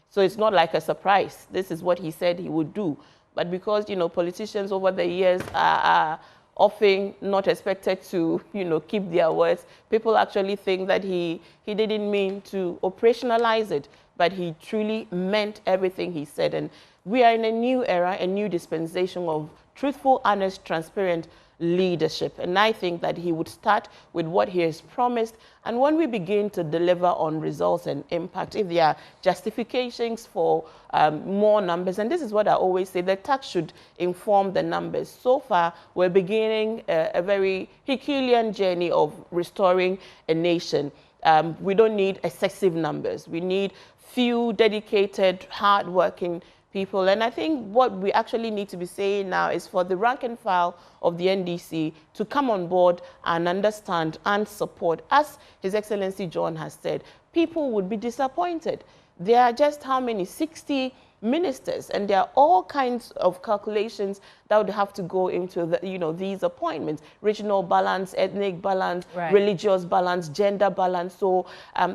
So it's not like a surprise. This is what he said he would do. But because, you know, politicians over the years are often not expected to, you know, keep their words, people actually think that he didn't mean to operationalize it, but he truly meant everything he said. And we are in a new era, a new dispensation of truthful, honest, transparent leadership. And I think that he would start with what he has promised. And when we begin to deliver on results and impact, if there are justifications for more numbers, and this is what I always say, the tax should inform the numbers. So far, we're beginning a very Herculean journey of restoring a nation. We don't need excessive numbers. We need few dedicated, hardworking people. And I think what we actually need to be saying now is for the rank and file of the NDC to come on board and understand and support. As His Excellency John has said, people would be disappointed. There are just how many? 60 ministers, and there are all kinds of calculations that would have to go into the, you know, these appointments: regional balance, ethnic balance, religious balance, gender balance. So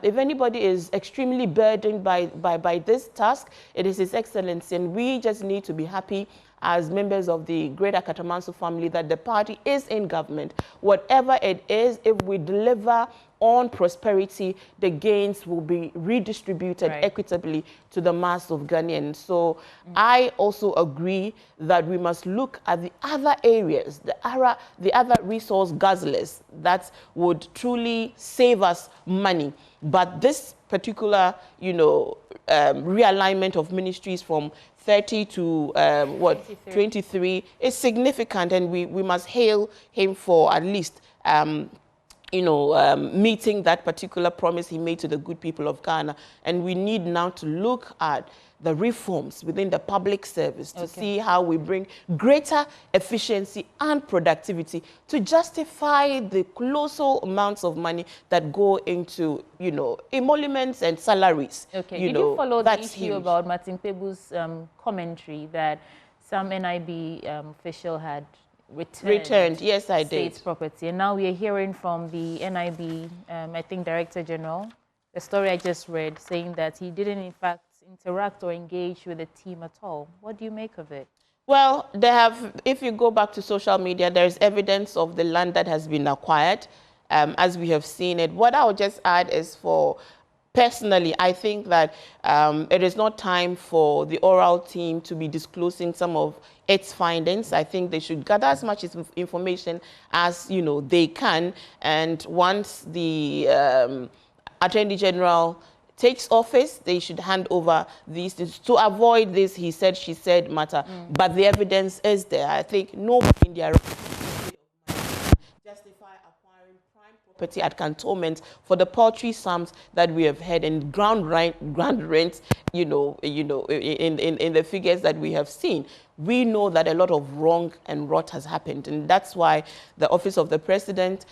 if anybody is extremely burdened by this task, it is His Excellency, and we just need to be happy as members of the Greater Katamanso family that the party is in government. Whatever it is, if we deliver on prosperity, the gains will be redistributed equitably to the mass of Ghanaians. So I also agree that we must look at the other areas, the other resource guzzlers that would truly save us money. But this particular, you know, realignment of ministries from 30 to 23 is significant, and we must hail him for at least you know, meeting that particular promise he made to the good people of Ghana. And we need now to look at the reforms within the public service to see how we bring greater efficiency and productivity to justify the colossal amounts of money that go into, you know, emoluments and salaries. Did you follow the issue about Martin Kpebu's commentary that some NIB official had returned? Yes, I did. State property. And now we are hearing from the NIB, I think, Director General, the story I just read, saying that he didn't, in fact, interact or engage with the team at all. What do you make of it? Well, if you go back to social media, there's evidence of the land that has been acquired, as we have seen it. What I would just add is personally, I think that it is not time for the oral team to be disclosing some of its findings. I think they should gather as much information as they can, and once the Attorney General takes office, they should hand over these things to avoid this he said, she said matter. But the evidence is there. I think nobody in their justify acquiring prime property at cantonment for the paltry sums that we have had, and ground rents, in the figures that we have seen. We know that a lot of wrong and rot has happened, and that's why the Office of the President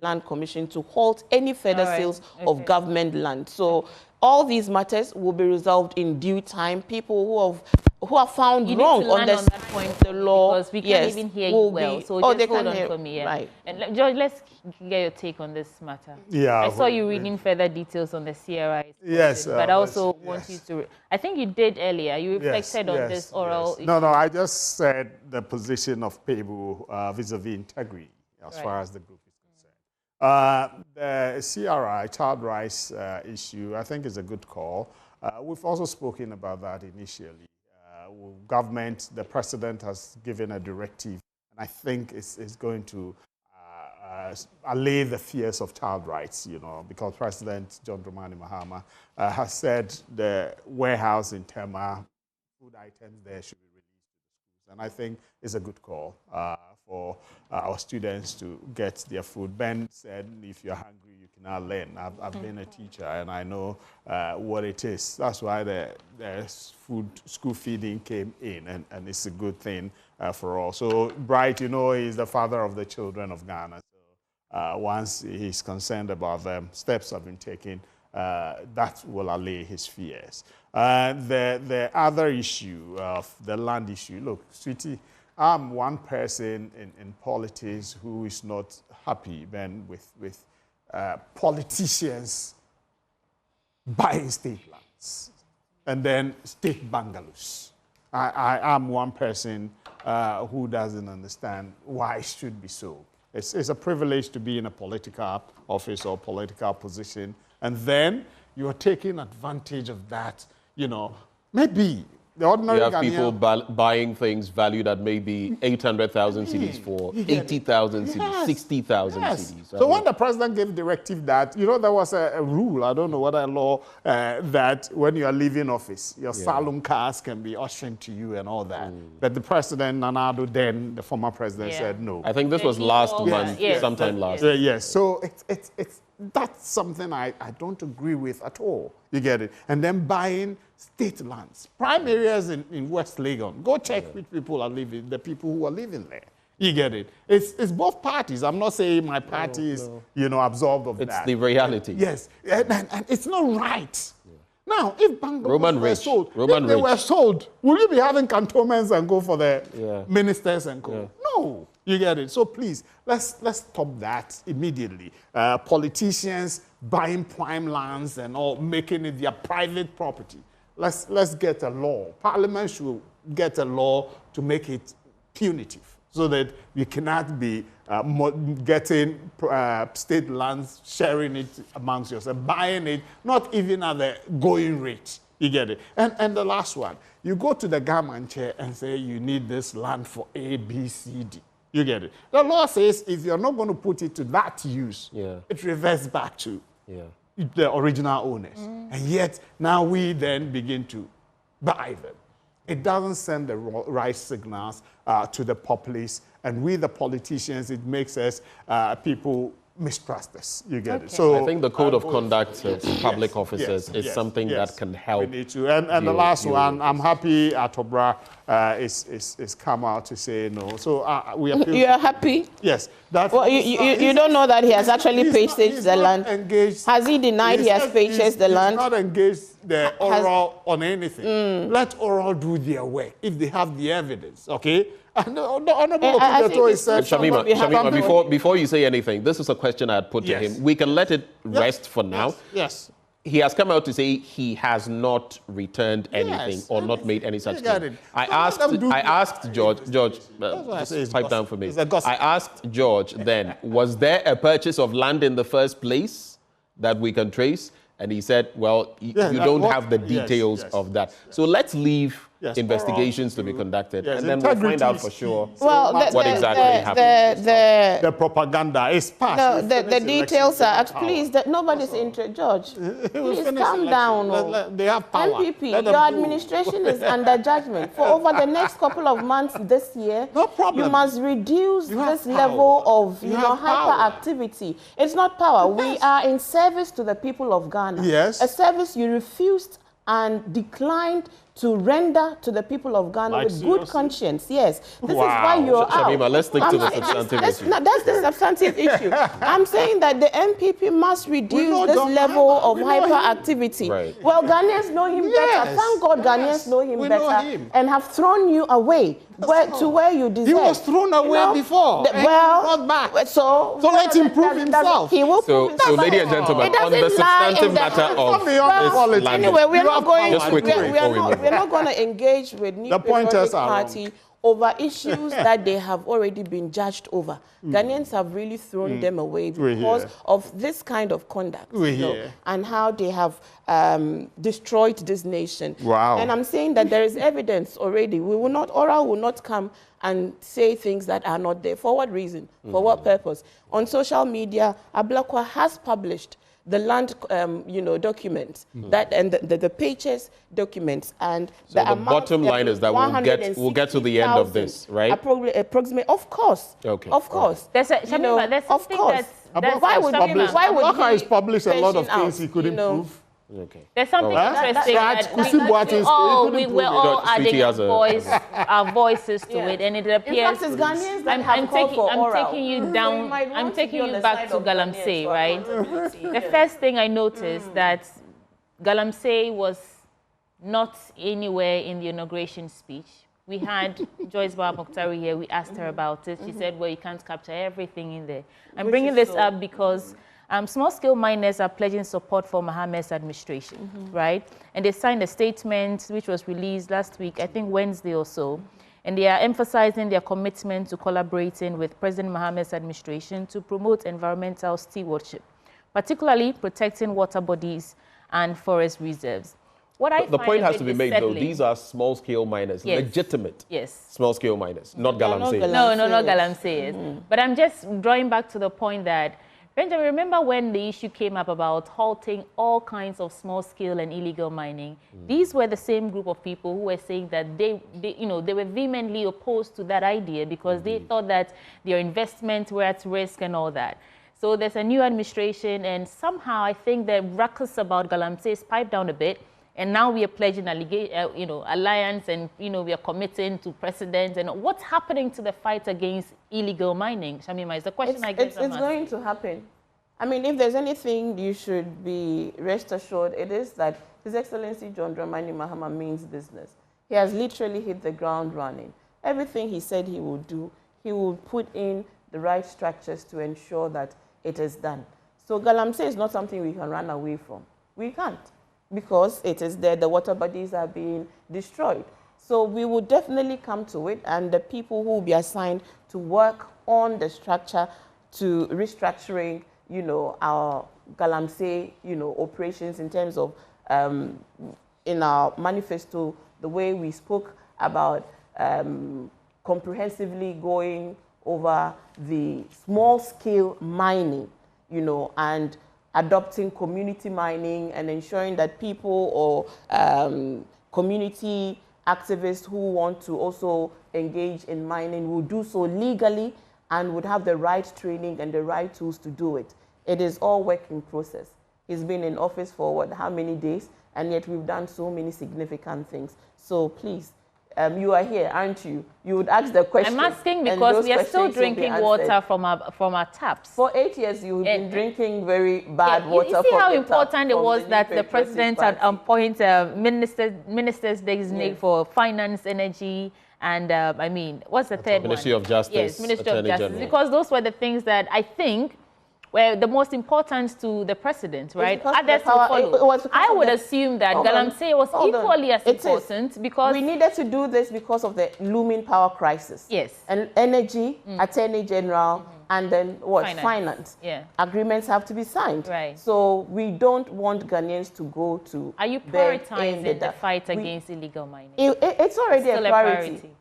Land Commission to halt any further sales of government land. So all these matters will be resolved in due time. People who are found wrong on that point of the law, because we can't even hear you well. So just hold on for me. Right. And George, let's get your take on this matter. Yeah, I saw you reading further details on the CRI. Yes, but I also want you to. I think you did earlier. You reflected on this oral. No, I just said the position of Pebu vis-a-vis integrity as far as the group. The CRI, child rights issue, I think is a good call. We've also spoken about that initially. Government, the president has given a directive, and I think it's going to allay the fears of child rights, because President John Dramani Mahama has said the warehouse in Tema, food items there should be released to the schools. And I think it's a good call for our students to get their food. Ben said, if you're hungry, you cannot learn. I've been a teacher, and I know what it is. That's why the school feeding came in, and it's a good thing for all. So Bright, he's the father of the children of Ghana. So once he's concerned about them, steps have been taken. That will allay his fears. The other issue of the land issue, look, sweetie, I'm one person in politics who is not happy, Ben, with politicians buying state lands and then state bungalows. I am one person who doesn't understand why it should be so. It's a privilege to be in a political office or political position, and then you're taking advantage of that, maybe. The ordinary you have Ghanaian, people buying things valued at maybe 800,000 cedis for 80,000 cedis, 60,000 cedis. So when the president gave directive that, there was a rule, I don't know what a law, that when you are leaving office, your salon cars can be auctioned to you and all that. But the president, Nanado, then the former president, said no. I think this was last month, sometime last. Yes, so that's something I don't agree with at all. You get it? And then buying state lands, prime areas in West Legon. Go check which people are living, the people who are living there. You get it? It's both parties. I'm not saying my party is, absorbed of that. It's the reality. Yes, and it's not right. Now, if bungalows were sold, if they were sold, will you be having cantonments and go for the ministers and go? Yeah. No. You get it? So please, let's stop that immediately. Politicians buying prime lands and all, making it their private property. Let's get a law. Parliament should get a law to make it punitive, so that you cannot be getting state lands, sharing it amongst yourself, buying it, not even at the going rate. You get it? And the last one, you go to the government chair and say you need this land for A, B, C, D. You get it? The law says if you're not going to put it to that use, it reverts back to the original owners. And yet, now we then begin to buy them. It doesn't send the right signals to the populace. And we, the politicians, it makes us people mistrust us. You get it? So I think the code of conduct of public officers is something that can help. We need to. And the last one, I'm happy Atobra is come out to say no. So we appeal. You are happy? Yes. Well, you don't know that he has actually purchased the land. Has he denied he has purchased the land? He's not engaged the oral on anything. Let oral do their work if they have the evidence. Okay. And the Honorable Okundato said, Shamima, before you say anything, this is a question I had put to him. We can let it rest for now. Yes. he has come out to say he has not returned anything or not made any such thing. I asked George, just pipe down for me. I asked George then, was there a purchase of land in the first place that we can trace? And he said, well, you don't have the details of that. So let's leave investigations to be conducted, and then we'll find out for sure what exactly happened. The propaganda is past. No, the details are, please, nobody's interested. George, please calm down. They have power. MPP, your administration is under judgment. For over the next couple of months this year, no problem. You must reduce this level of hyperactivity. It's not power. We are in service to the people of Ghana. Yes. A service you refused and declined to render to the people of Ghana with good conscience. Yes. This is why you're out. Shamima, let's stick to the substantive issue. That's the substantive issue. I'm saying that the MPP must reduce this level of hyperactivity. Right. Well, Ghanaians know him better. Thank God Ghanaians know him better and have thrown you away to where you deserve. He was thrown away before. So let him prove himself. He will prove himself. So, ladies and gentlemen, on the substantive matter of this land. Anyway, we're not going Just we're not going to engage with New Patriotic Party over issues that they have already been judged over. Ghanaians have really thrown them away because of this kind of conduct and how they have destroyed this nation. Wow. And I'm saying that there is evidence already. Oral will not come and say things that are not there. For what reason? For what purpose? On social media, Ablakwa has published the land, documents that and the pages documents and so the bottom line is that we'll get to the end of this, right? Approximately, of course. Okay. Of course. There's something that's why would he publish a lot of things he couldn't prove? Okay. There's something interesting that we're all adding our voices to it, and it appears. In fact, it's Ghanaians that I'm taking you down. I'm taking you back to Galamsey, right? The first thing I noticed that Galamsey was not anywhere in the inauguration speech. We had Joyce Bawa-Mokhtari here. We asked her about it. She said, well, you can't capture everything in there. I'm bringing this up because small-scale miners are pledging support for Mahama's administration, right? And they signed a statement which was released last week, I think Wednesday or so. And they are emphasizing their commitment to collaborating with President Mahama's administration to promote environmental stewardship, particularly protecting water bodies and forest reserves. The point has to be made, though. These are small-scale miners, legitimate small-scale miners, not Galamsey. No, not Galamsey. But I'm just drawing back to the point that, Benjamin, remember when the issue came up about halting all kinds of small-scale and illegal mining? These were the same group of people who were saying that they were vehemently opposed to that idea because they thought that their investments were at risk and all that. So there's a new administration, and somehow I think the ruckus about Galamsey is piped down a bit. And now we are pledging alliance, and we are committing to precedent. And what's happening to the fight against illegal mining? Shamima, is the question I guess it's going to happen. I mean, if there's anything you should be rest assured, it is that His Excellency John Dramani Mahama means business. He has literally hit the ground running. Everything he said he would do, he will put in the right structures to ensure that it is done. So Galamsey is not something we can run away from. We can't. Because it is there, the water bodies are being destroyed. So we will definitely come to it, and the people who will be assigned to work on the structure to restructuring, our Galamsey, operations in terms of, in our manifesto, the way we spoke about comprehensively going over the small-scale mining, and adopting community mining and ensuring that people or community activists who want to also engage in mining will do so legally and would have the right training and the right tools to do it. It is all work in process. He's been in office for how many days, and yet we've done so many significant things. So please, you are here, aren't you? You would ask the question. I'm asking because we are still drinking water from our taps. For 8 years, you've been drinking very bad water. You see how important it was that the president had appointed ministers designate for finance, energy, and what's the third one? Ministry of Justice. Yes, Ministry of Justice. Because those were the things that I think were the most important to the president, right? because Others the power- will it was follow. because I of would the- assume that Hold on. Galamsey was Hold on. equally as It is. important because We needed to do this because of the looming power crisis. Yes. And energy, attorney general, and then what? Finance. Yeah. Agreements have to be signed. Right. So we don't want Ghanaians to go to. are you bed in prioritizing the fight we- against illegal mining? It's already Still a priority.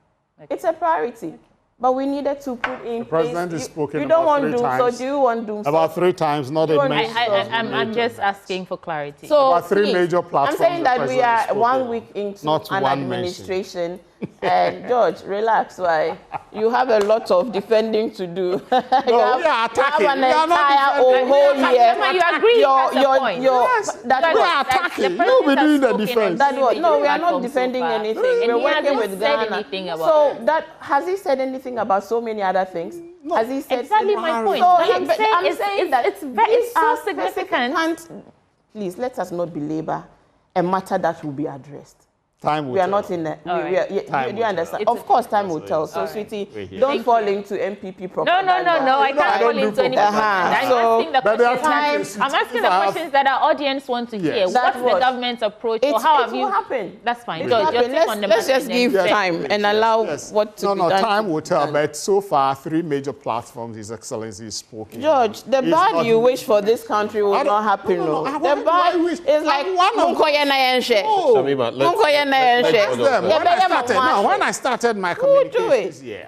Okay. It's a priority. But we needed to put in The president place. is spoken You don't about want 3 doom, times. so do you want doom? About 3 times, not You a want mention. I'm just asking for clarity. So About 3 please, major platforms I'm saying the that we president are spoke 1 about. week into Not an one administration. And George, relax. Why? You have a lot of defending to do. you we are have attacking. an We are not entire defending. whole year. You agree that's the point. That's we what- are That's- attacking. the No, we're president doing the has spoken defense. on That was, no, we are not platform so defending far. anything. And We're he working hasn't with said Ghana. anything about So that has he said anything about so many other things? Has he said Exactly my point. So But I'm saying that it's very these so are significant. Please let us not belabor a matter that will be addressed. Time will We are tell. not in a. All right. Do you understand? It's Of course, time will tell. So, All right. sweetie, We're here. don't fall into MPP No, propaganda. no. I can't fall into any propaganda. I'm So- asking the But there are questions. times I'm asking if the I have- questions that our audience want to hear. Yes. What's That's the what- government's approach, or It's- how it have you? will happen. That's fine. It George, will your happen. take on the Let's matter just and give then- time and allow Yes. what to be No, done. time will tell. done. But so far, 3 major platforms His Excellency has spoken. George, the It's bad not- you wish for this country will I don't- not happen. no, no, No, I the want- bad I wish- is like I'm one of- Munkoye na yenshe. Oh, Shamima, let's Ask them. Yeah, When I started my do communications it? here,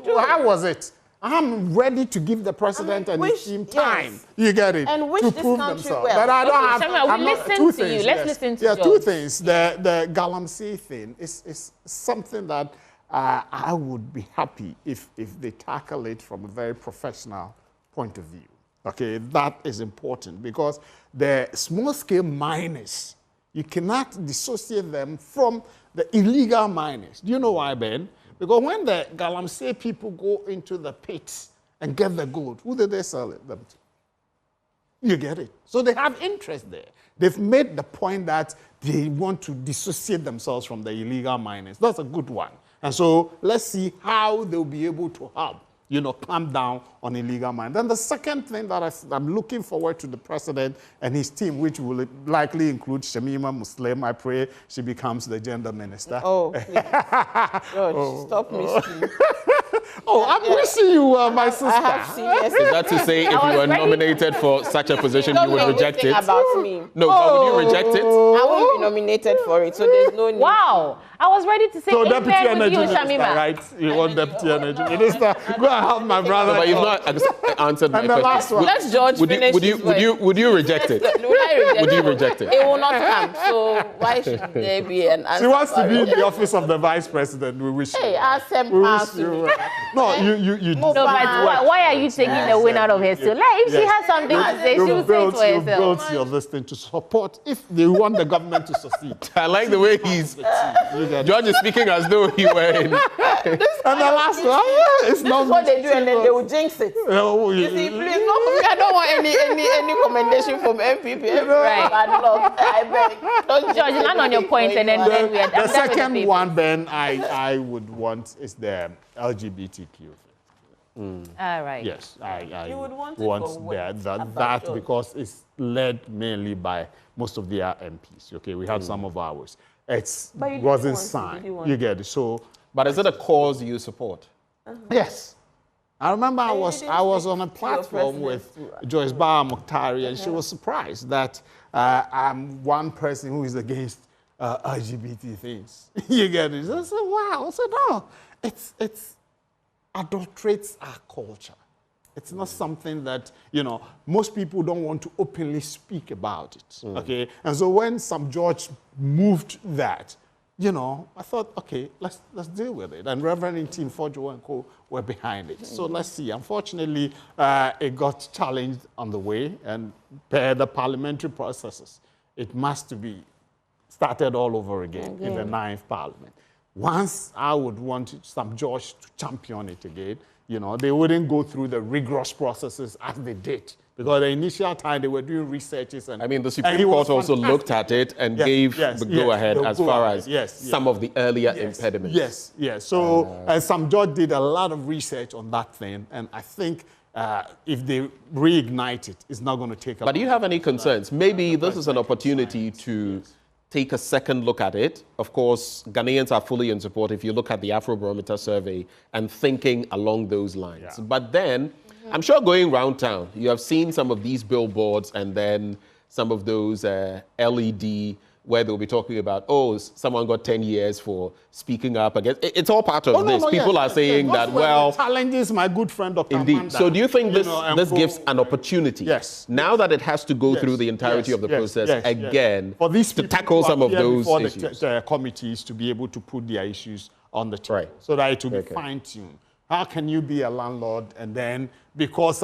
do how was it? I'm ready to give the president and his wish- team yes. time. You get it? And wish to this prove country themselves. well. But I don't Okay, have. Shamima, we I'm not- listen two to you. things, Let's yes. listen to Yeah, 2 George. things. The Galamsey thing is something that I would be happy if they tackle it from a very professional point of view. Okay, that is important because the small-scale miners, you cannot dissociate them from the illegal miners. Do you know why, Ben? Because when the Galamsey people go into the pits and get the gold, who did they sell it them to? You get it? So they have interest there. They've made the point that they want to dissociate themselves from the illegal miners. That's a good one. And so let's see how they'll be able to help, clamp down on illegal mining. Then the second thing that I'm looking forward to the president and his team, which will likely include Shamima Muslim. I pray she becomes the gender minister. Oh, please. George, stop me. Oh, I'm wishing you well, my sister. I have serious. Is that to say if you was were ready. nominated for such a position, you Don't would make reject this thing it? about me. No, but would you reject it? I won't be nominated for it, so there's no need. Wow. I was ready to say So Deputy amen with Energy you, Minister, Shamima. right? You want Deputy Energy Minister? Go and help my brother. No, but you've not answered my And the last question. one. Let George Would you, finish would you, his would you, word. would you reject it? Will I reject Would you it? reject it? It will not come, so why should there be an answer? She wants to for be it? in the office of the vice president. We wish Hey, you. ask them We pass wish to you. me. No, you No, but why are you taking the win out of her still? Like, if she has something to say, she will say it for you herself. built your listing to support if they want the government to succeed. I like the way he's. You get it? George is speaking as though he were in. And the last one, it's This not is what they do, and then they will jinx it. Oh, You see, please, I don't want any commendation from MPP. Right. Bad luck. I beg. Don't jinx George, land on your anything point for and then anyone. we are The done with the second paper. one, Ben, I would want is the LGBTQ thing. All right. Yes, I You would want it for what? that About George? because it's led mainly by most of their MPs. Okay, we had some of ours. It But you didn't wasn't want to, signed. did you want You get it. So But is it a cause you support? yes. I remember I you was didn't on a speak to your platform with president Joyce Bar Mukhtari, and she was surprised that I'm one person who is against LGBT things. You get it? I said, wow. I said, no, it's adulterates our culture. It's not something that, most people don't want to openly speak about it, okay? And so when some George moved that, I thought, okay, let's deal with it. And Reverend Team Fojo and Co. were behind it. So let's see. Unfortunately, it got challenged on the way, and per the parliamentary processes, it must be started all over again in the 9th Parliament. Once I would want some George to champion it again, they wouldn't go through the rigorous processes as they did. Because the initial time they were doing researches and I mean, the and Supreme he was Court also fantastic. looked at it and Yes, gave yes, the yes, go-ahead the as go far ahead, as yes, some of the earlier impediments. Yes, yes. So some judge did a lot of research on that thing, and I think if they reignite it, it's not going to take. But do you have any concerns? Maybe this is an opportunity to take a second look at it. Of course, Ghanaians are fully in support if you look at the Afrobarometer survey and thinking along those lines. Yeah. But then, I'm sure going around town, you have seen some of these billboards and then some of those LED where they'll be talking about, oh, someone got 10 years for speaking up against. It's all part of this. People are saying that, well, challenges my good friend Dr. Indeed. Amanda, so do you think this gives an opportunity? Yes. Now that it has to go through the entirety of the process again for these to tackle some of those issues. The committees to be able to put their issues on the table so that it will be fine-tuned. How can you be a landlord and then because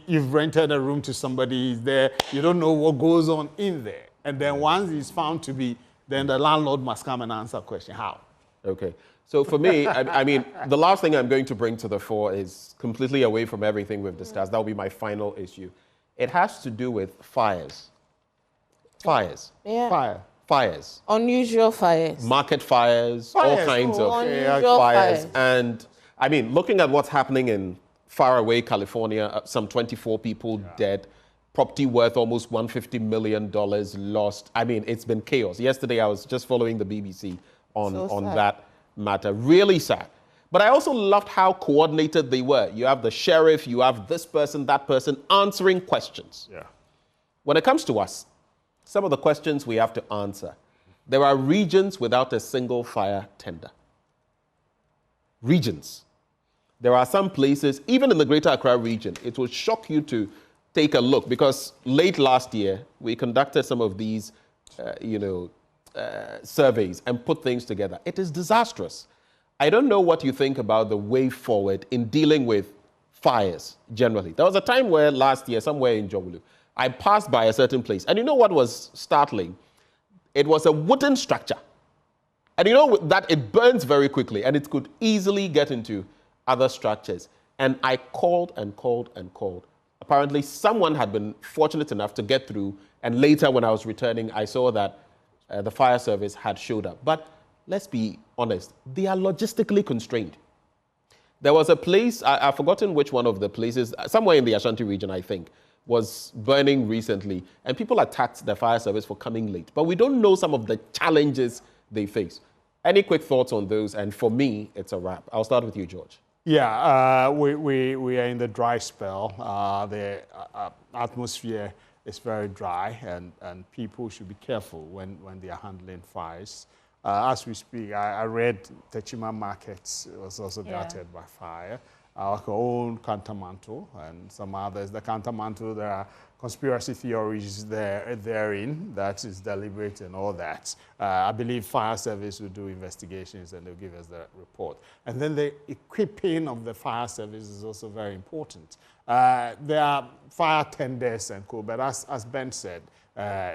you've rented a room to somebody is there, you don't know what goes on in there. And then once it's found to be, then the landlord must come and answer a question. How? Okay. So for me, I mean, the last thing I'm going to bring to the fore is completely away from everything we've discussed. That will be my final issue. It has to do with fires. Fires. Yeah. Fires. Unusual fires. Market fires, all kinds of unusual fires. And I mean, looking at what's happening in faraway California, some 24 people dead. Property worth almost $150 million lost. I mean, it's been chaos. Yesterday, I was just following the BBC on that matter. Really sad. But I also loved how coordinated they were. You have the sheriff, you have this person, that person answering questions. Yeah. When it comes to us, some of the questions we have to answer. There are regions without a single fire tender. Regions. There are some places, even in the Greater Accra region, it will shock you to take a look because late last year, we conducted some of these, surveys and put things together. It is disastrous. I don't know what you think about the way forward in dealing with fires generally. There was a time where last year, somewhere in Jowulu, I passed by a certain place. And you know what was startling? It was a wooden structure. And you know that it burns very quickly and it could easily get into other structures. And I called and called and called. Apparently, someone had been fortunate enough to get through, and later when I was returning, I saw that the fire service had showed up. But let's be honest, they are logistically constrained. There was a place, I've forgotten which one of the places, somewhere in the Ashanti region, I think, was burning recently, and people attacked the fire service for coming late. But we don't know some of the challenges they face. Any quick thoughts on those? And for me, it's a wrap. I'll start with you, George. Yeah, we are in the dry spell. The atmosphere is very dry, and people should be careful when they are handling fires. As we speak, I read Techima Markets was also gutted by fire. Our own Cantamanto and some others. The Cantamanto, there are conspiracy theories therein that is deliberate and all that. I believe fire service will do investigations and they'll give us the report. And then the equipping of the fire service is also very important. There are fire tenders and co, but as Ben said,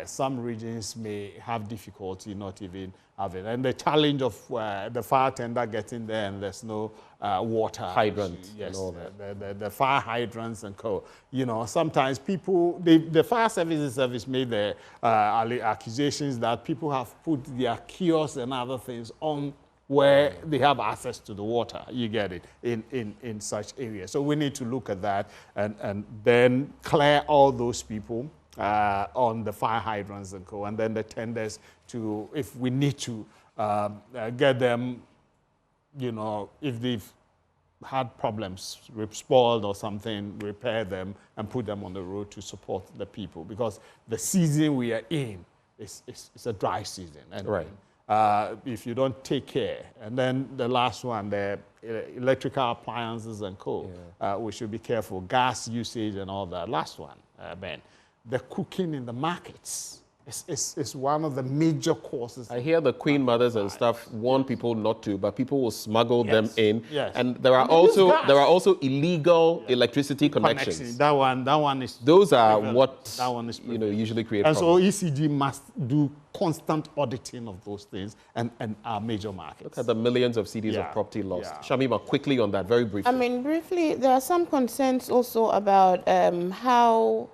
some regions may have difficulty not even having. And the challenge of the fire tender getting there and there's no water. Hydrant. Yes, and all that. the fire hydrants and co. You know, sometimes people, the fire service made the accusations that people have put their kiosks and other things on where they have access to the water, you get it, in such areas. So we need to look at that and then clear all those people on the fire hydrants and co, and then the tenders to, if we need to get them, you know, if they've had problems, spoiled or something, repair them and put them on the road to support the people, because the season we are in is a dry season. And right. If you don't take care. And then the last one, the electrical appliances and co, we should be careful. Gas usage and all that. Last one, Ben, the cooking in the markets is one of the major causes. I hear the queen mothers and stuff warn people not to, but people will smuggle them in. Yes. And there are also illegal electricity connections. That one is. Those are prevalent. what that one is usually create and problems. So ECG must do constant auditing of those things and our major markets. Look at the millions of CDs of property lost. Shamima, quickly on that, very briefly. I mean, briefly, there are some concerns also about how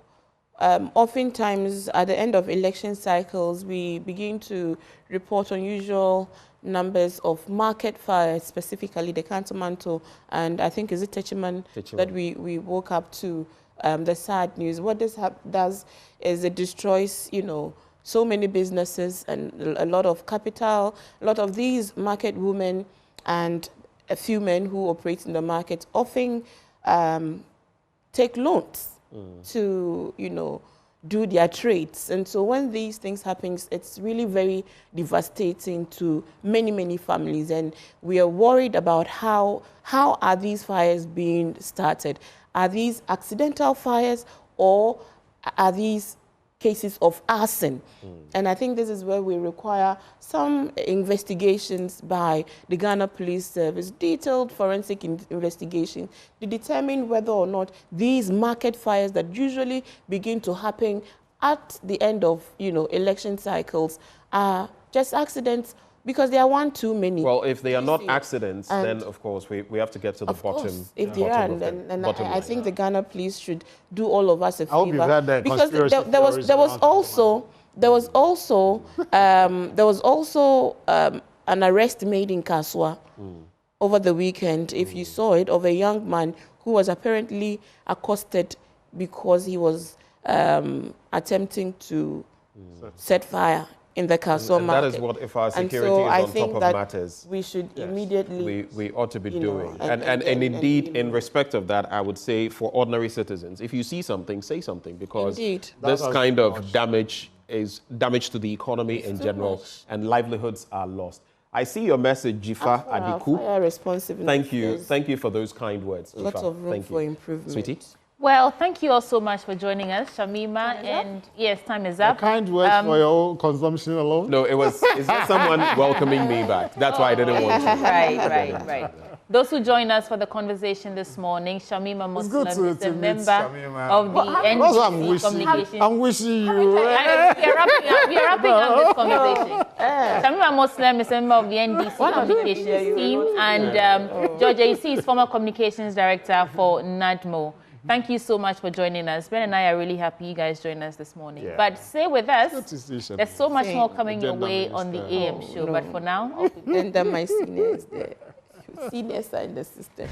oftentimes at the end of election cycles, we begin to report unusual numbers of market fires, specifically the Kantomanto, and I think is it Techiman that we woke up to the sad news. What this does is it destroys, you know, so many businesses and a lot of capital. A lot of these market women and a few men who operate in the market often take loans to, you know, do their trades. And so when these things happen, it's really very devastating to many, many families. And we are worried about how are these fires being started? Are these accidental fires or are these cases of arson? And I think this is where we require some investigations by the Ghana Police Service, detailed forensic investigation to determine whether or not these market fires that usually begin to happen at the end of, you know, election cycles are just accidents because there are one too many. Well, if they are not accidents, then of course we have to get to the bottom. If they are, and I think the Ghana Police should do all of us a favor. I hope you've had that because there was also an arrest made in Kaswa over the weekend, if you saw it, of a young man who was apparently accosted because he was attempting to set fire in the Kaswa market. That is what, if our security is on top of matters, we should immediately we ought to be doing. And indeed, in respect of that, I would say for ordinary citizens, if you see something, say something, because this kind of damage is damage to the economy in general, and livelihoods are lost. I see your message, Jifa Adiku. Thank you for those kind words, Jifa. Lots of room for improvement. Sweetie? Well, thank you all so much for joining us, Shamima. And yes, time is up. A kind words for your own consumption alone? No, it's not someone welcoming me back. That's why I didn't want to. Right. Those who join us for the conversation this morning, Shamima Muslim is a member of the NDC Communications. I'm wishing you. We are wrapping up this conversation. Shamima Muslim is a member of the NDC Communications team, and George AC is former Communications Director for NADMO. Thank you so much for joining us. Ben and I are really happy you guys joined us this morning. Yeah. But stay with us. There's so much more coming your way on the AM show. But for now, and then my seniors there. Seniors are in the system.